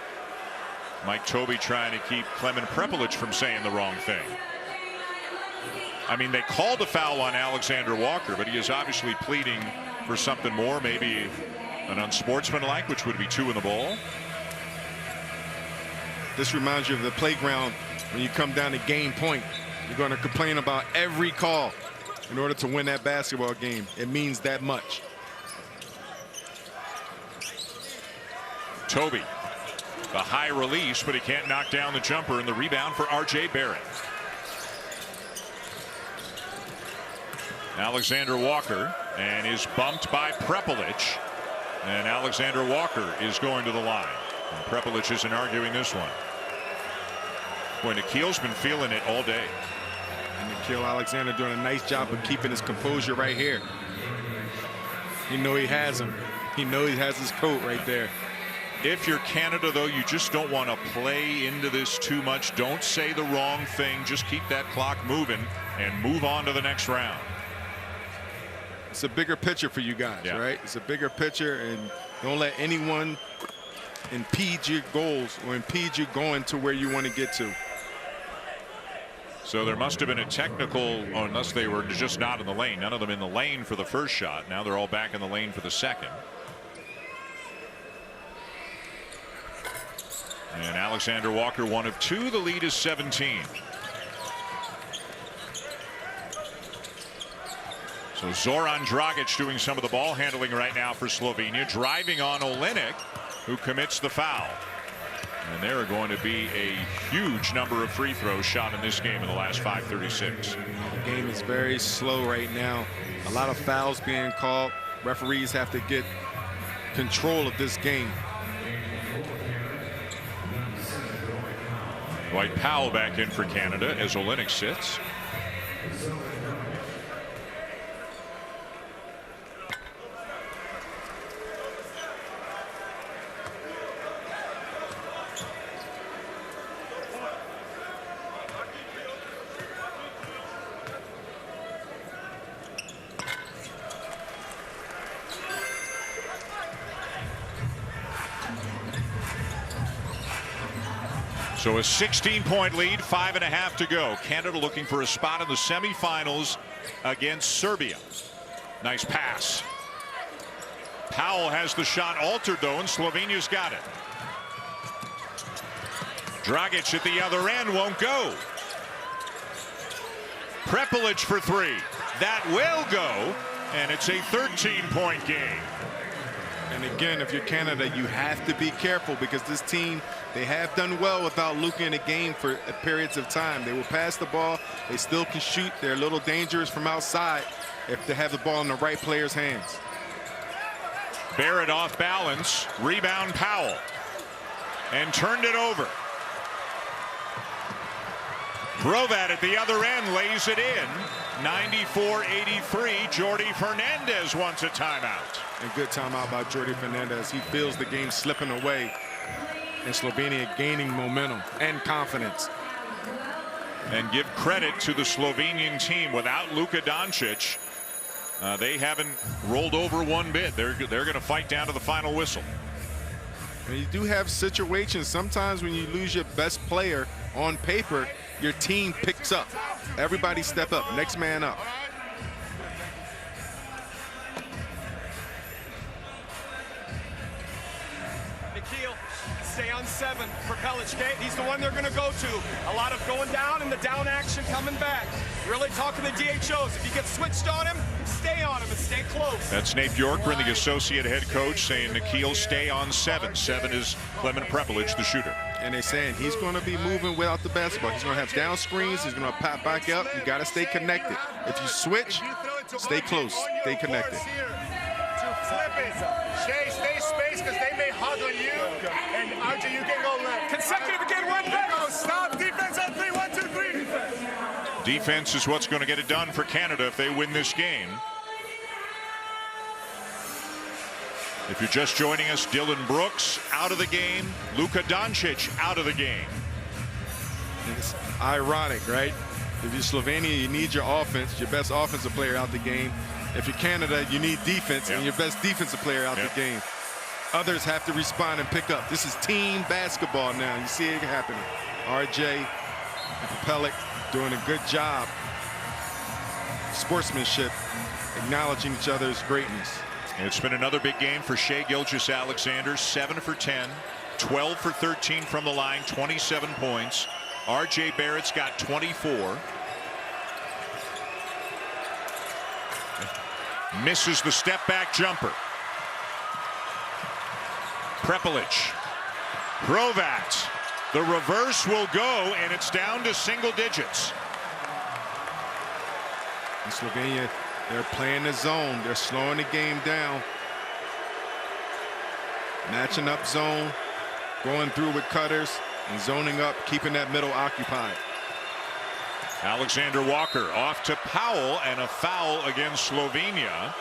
Mike Tobey trying to keep Klemen Prepelic from saying the wrong thing. I mean, they called a foul on Alexander-Walker, but he is obviously pleading for something more, maybe an unsportsmanlike, which would be 2 in the ball. This reminds you of the playground when you come down to game point. You're going to complain about every call in order to win that basketball game. It means that much. Tobey, the high release, but he can't knock down the jumper, and the rebound for R.J. Barrett. Alexander-Walker, and is bumped by Prepelic, and Alexander-Walker is going to the line. And Prepelic isn't arguing this one. Boy, Nickeil's been feeling it all day. And Nickeil Alexander doing a nice job of keeping his composure right here. You know he has him. He knows he has his coat right there. If you're Canada, though, you just don't want to play into this too much. Don't say the wrong thing. Just keep that clock moving and move on to the next round. It's a bigger picture for you guys, right? It's a bigger picture, and don't let anyone impede your goals or impede you going to where you want to get to. So there must have been a technical, unless they were just not in the lane. None of them in the lane for the first shot. Now they're all back in the lane for the second. And Alexander-Walker, 1 of 2. The lead is 17. So Zoran Dragic doing some of the ball handling right now for Slovenia, driving on Olenek, who commits the foul. And there are going to be a huge number of free throws shot in this game in the last 5:36. The game is very slow right now. A lot of fouls being called. Referees have to get control of this game. Dwight Powell back in for Canada as Olenek sits. So a 16-point lead, 5.5 to go. Canada looking for a spot in the semifinals against Serbia. Nice pass. Powell has the shot altered, though, and Slovenia's got it. Dragic at the other end won't go. Prepelic for 3. That will go, and it's a 13-point game. And again, if you're Canada, you have to be careful, because this team, they have done well without Luka in the game for periods of time. They will pass the ball. They still can shoot. They're a little dangerous from outside if they have the ball in the right player's hands. Barrett off balance. Rebound Powell. And turned it over. Grovat at the other end lays it in. 94-83. Jordi Fernandez wants a timeout. And good timeout by Jordi Fernandez. He feels the game slipping away, and Slovenia gaining momentum and confidence. And give credit to the Slovenian team. Without Luka Doncic, they haven't rolled over one bit. They're going to fight down to the final whistle. And you do have situations sometimes when you lose your best player on paper, your team picks up. Everybody step up. Next man up. Nickeil, stay on 7 for Prepelic. He's the one they're going to go to. A lot of going down and the down action coming back. Really talking to the DHOs. If you get switched on him, stay on him and stay close. That's Nate Bjorkgren, the associate head coach, saying Nickeil stay on 7. 7 is Klemen Prepelic, the shooter. And they're saying he's going to be moving without the basketball. He's going to have down screens. He's going to pop back up. You got to stay connected. If you switch, stay close. Stay connected. To flip it. Shea, stay space, because they may hug on you. And RJ, you can go left. Consecutive again, one Go. Stop defense on 3. 1, 2, 3. Defense is what's going to get it done for Canada if they win this game. If you're just joining us, Dylan Brooks out of the game. Luka Doncic out of the game. It's ironic, right? If you're Slovenia, you need your offense, your best offensive player out the game. If you're Canada, you need defense, and your best defensive player out the game. Others have to respond and pick up. This is team basketball now. You see it happening. RJ and Pellick doing a good job. Sportsmanship, acknowledging each other's greatness. It's been another big game for Shai Gilgeous-Alexander. 7 for 10, 12 for 13 from the line, 27 points. RJ Barrett's got 24. Misses the step back jumper. Prepelic. Hrovat. The reverse will go, and it's down to single digits. In Slovenia, they're playing the zone. They're slowing the game down. Matching up zone, going through with cutters, and zoning up, keeping that middle occupied. Alexander Walker off to Powell, and a foul against Slovenia,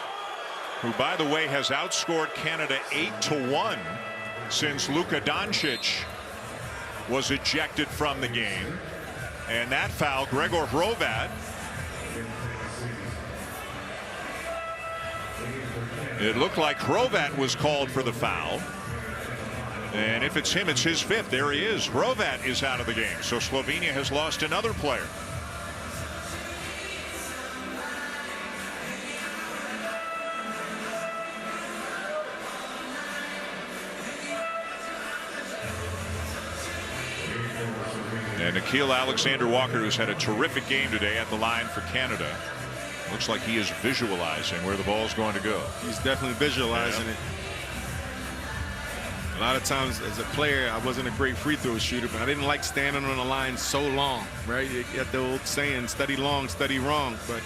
who, by the way, has outscored Canada 8-1 since Luka Doncic was ejected from the game. And that foul, Gregor Hrovat. It looked like Hrovat was called for the foul. And if it's him, it's his fifth. There he is. Hrovat is out of the game. So Slovenia has lost another player. And Nickeil Alexander-Walker, who's had a terrific game today at the line for Canada. Looks like he is visualizing where the ball's going to go. He's definitely visualizing it. A lot of times as a player, I wasn't a great free throw shooter, but I didn't like standing on the line so long, right? You got the old saying, study long, study wrong. But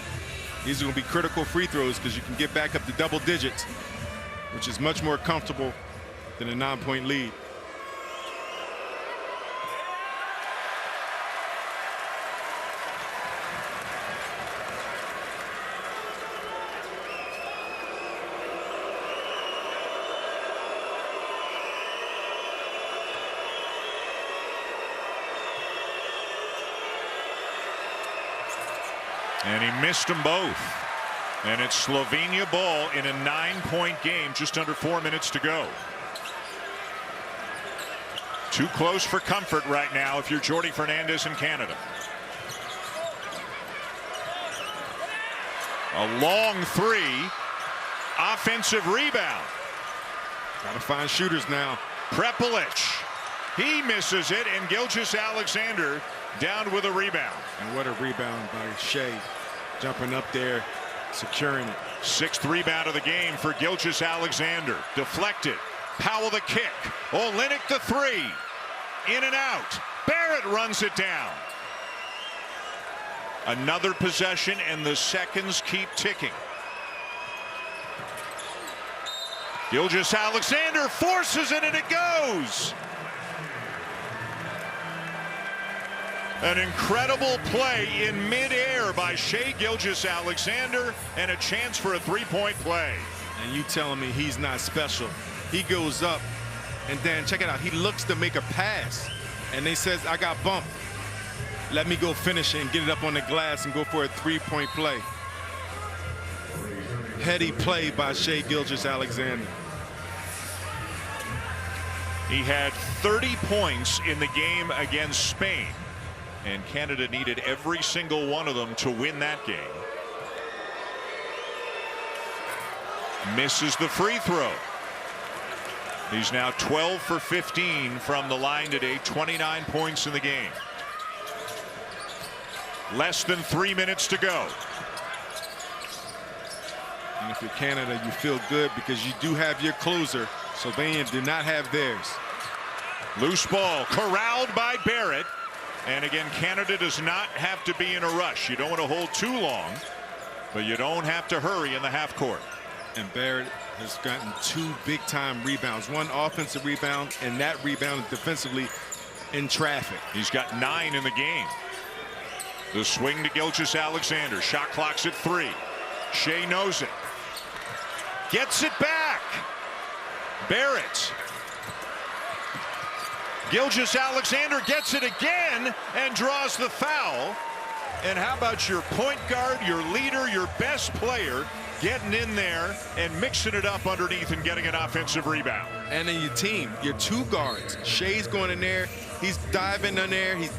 these are going to be critical free throws because you can get back up to double digits, which is much more comfortable than a 9-point lead. And he missed them both. And it's Slovenia ball in a 9-point game, just under 4 minutes to go. Too close for comfort right now if you're Jordi Fernandez in Canada. A long three. Offensive rebound. Got to find shooters now. Prepelic. He misses it, and Gilgeous-Alexander down with a rebound. And what a rebound by Shai. Jumping up there, securing it. 6th rebound of the game for Gilgeous-Alexander. Deflected. Powell the kick. Olynyk the three. In and out. Barrett runs it down. Another possession, and the seconds keep ticking. Gilgeous-Alexander forces it, and it goes. An incredible play in midair by Shai Gilgeous-Alexander, and a chance for a 3-point play. And you telling me he's not special. He goes up, and then check it out. He looks to make a pass, and he says, I got bumped. Let me go finish it and get it up on the glass and go for a 3-point play. Heady play by Shai Gilgeous-Alexander. He had 30 points in the game against Spain, and Canada needed every single one of them to win that game. Misses the free throw. He's now 12 for 15 from the line today, 29 points in the game. Less than 3 minutes to go. And if you're Canada, you feel good because you do have your closer. Slovenia do not have theirs. Loose ball corralled by Barrett. And again, Canada does not have to be in a rush. You don't want to hold too long, but you don't have to hurry in the half court. And Barrett has gotten 2 big-time rebounds. 1 offensive rebound, and that rebound defensively in traffic. He's got 9 in the game. The swing to Gilgeous-Alexander. Shot clock's at 3. Shea knows it. Gets it back. Barrett. Gilgeous-Alexander gets it again and draws the foul. And how about your point guard, your leader, your best player getting in there and mixing it up underneath and getting an offensive rebound? And then your team, your 2 guards. Shea's going in there. He's diving in there. He's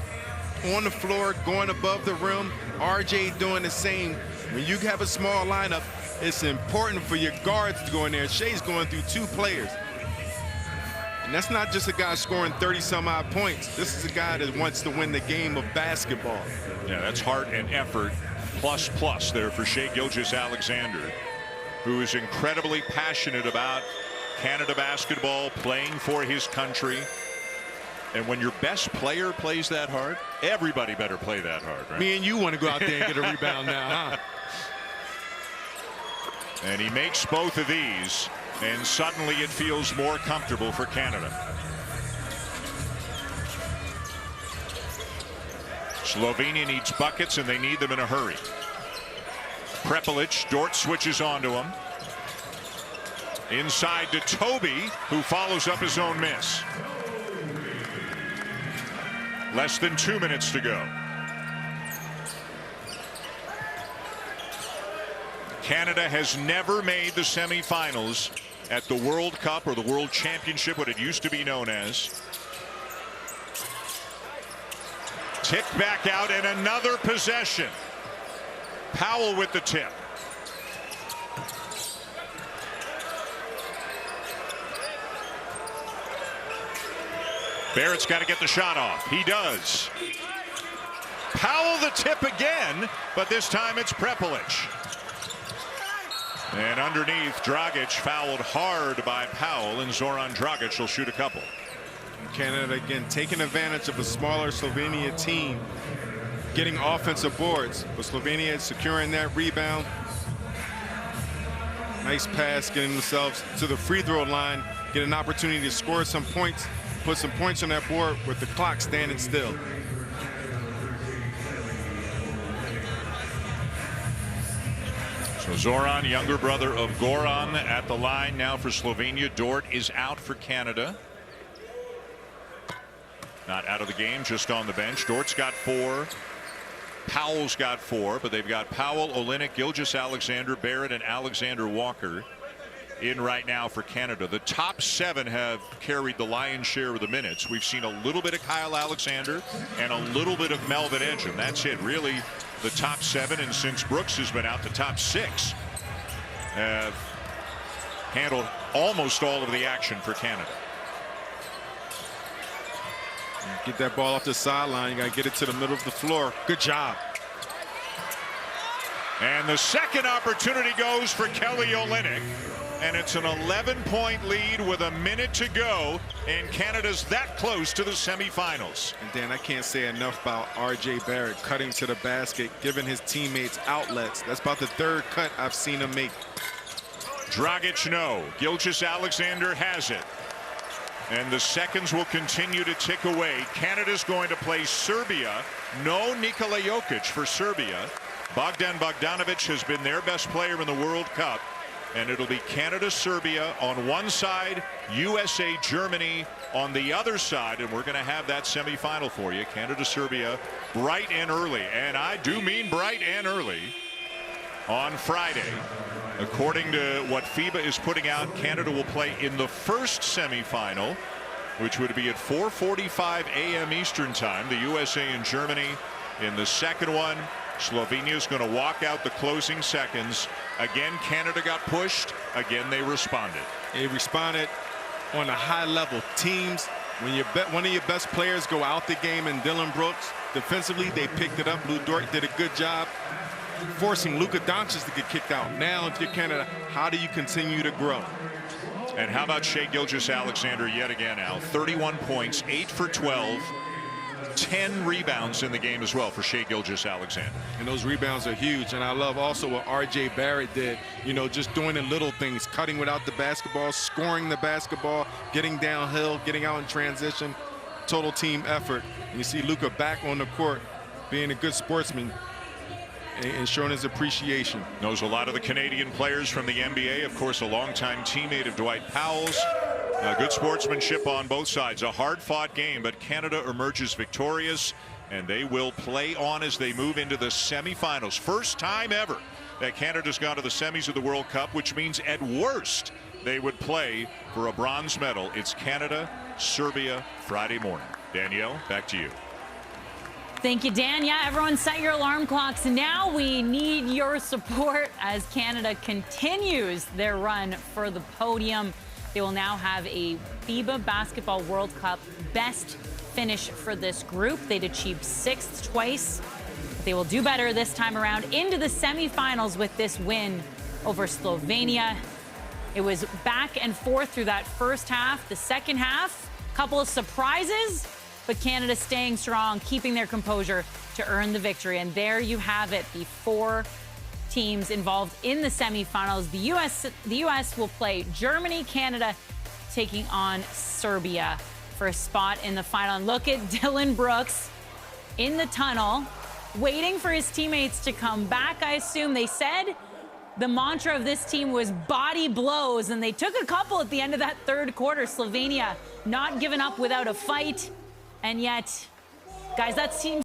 on the floor, going above the rim. RJ doing the same. When you have a small lineup, it's important for your guards to go in there. Shea's going through 2 players. And that's not just a guy scoring 30-some-odd points. This is a guy that wants to win the game of basketball. Yeah, that's heart and effort plus there for Shea Gilgeous-Alexander, who is incredibly passionate about Canada basketball, playing for his country. And when your best player plays that hard, everybody better play that hard, right? Me and you want to go out there and get a rebound now, huh? And he makes both of these, and suddenly it feels more comfortable for Canada. Slovenia needs buckets, and they need them in a hurry. Prepelic, Dort switches onto him. Inside to Toby, who follows up his own miss. Less than 2 minutes to go. Canada has never made the semifinals at the World Cup or the World Championship, what it used to be known as. Tipped back out, and another possession. Powell with the tip. Barrett's got to get the shot off. He does. Powell the tip again, but this time it's Prepelic. And underneath, Dragic fouled hard by Powell, and Zoran Dragic will shoot a couple. Canada again taking advantage of a smaller Slovenia team, getting offensive boards, but Slovenia securing that rebound. Nice pass, getting themselves to the free throw line, get an opportunity to score some points, put some points on that board with the clock standing still. So Zoran, younger brother of Goran, at the line now for Slovenia. Dort is out for Canada. Not out of the game, just on the bench. Dort's got 4. Powell's got 4, but they've got Powell, Olynyk, Gilgeous-Alexander, Barrett, and Alexander Walker in right now for Canada. The top 7 have carried the lion's share of the minutes. We've seen a little bit of Kyle Alexander and a little bit of Melvin Edgem. That's it, really, the top 7. And since Brooks has been out, the top 6 have handled almost all of the action for Canada. Get that ball off the sideline. You got to get it to the middle of the floor. Good job. And the second opportunity goes for Kelly Olynyk. And it's an 11-point lead with a minute to go. And Canada's that close to the semifinals. And Dan, I can't say enough about RJ Barrett cutting to the basket, giving his teammates outlets. That's about the 3rd cut I've seen him make. Dragic no. Gilgeous-Alexander has it. And the seconds will continue to tick away. Canada's going to play Serbia. No Nikola Jokic for Serbia. Bogdan Bogdanovic has been their best player in the World Cup. And it'll be Canada-Serbia on one side, USA-Germany on the other side. And we're going to have that semifinal for you. Canada-Serbia bright and early. And I do mean bright and early on Friday. According to what FIBA is putting out, Canada will play in the first semifinal, which would be at 4:45 a.m. Eastern time. The USA and Germany in the second one. Slovenia is going to walk out the closing seconds. Again, Canada got pushed. Again, they responded. They responded on a high level. Teams, when one of your best players go out the game, and Dillon Brooks, defensively, they picked it up. Lou Dort did a good job forcing Luka Doncic to get kicked out. Now, if you're Canada, how do you continue to grow? And how about Shea Gilgeous-Alexander yet again, Al? 31 points, 8 for 12, 10 rebounds in the game as well for Shea Gilgeous-Alexander. And those rebounds are huge. And I love also what RJ Barrett did, you know, just doing the little things, cutting without the basketball, scoring the basketball, getting downhill, getting out in transition. Total team effort. And you see Luka back on the court, being a good sportsman and showing his appreciation. Knows a lot of the Canadian players from the NBA. Of course, a longtime teammate of Dwight Powell's. Good sportsmanship on both sides. A hard-fought game, but Canada emerges victorious, and they will play on as they move into the semifinals. First time ever that Canada's gone to the semis of the World Cup, which means at worst they would play for a bronze medal. It's Canada, Serbia, Friday morning. Danielle, back to you. Thank you, Dan. Yeah, everyone set your alarm clocks. Now we need your support as Canada continues their run for the podium. They will now have a FIBA Basketball World Cup best finish for this group. They'd achieved 6th twice. They will do better this time around into the semifinals with this win over Slovenia. It was back and forth through that first half. The second half, a couple of surprises, but Canada staying strong, keeping their composure to earn the victory. And there you have it, the 4 teams involved in the semifinals. The U.S. will play Germany, Canada taking on Serbia for a spot in the final. And look at Dylan Brooks in the tunnel, waiting for his teammates to come back, I assume. They said the mantra of this team was body blows, and they took a couple at the end of that third quarter. Slovenia not giving up without a fight. And yet, guys, that seems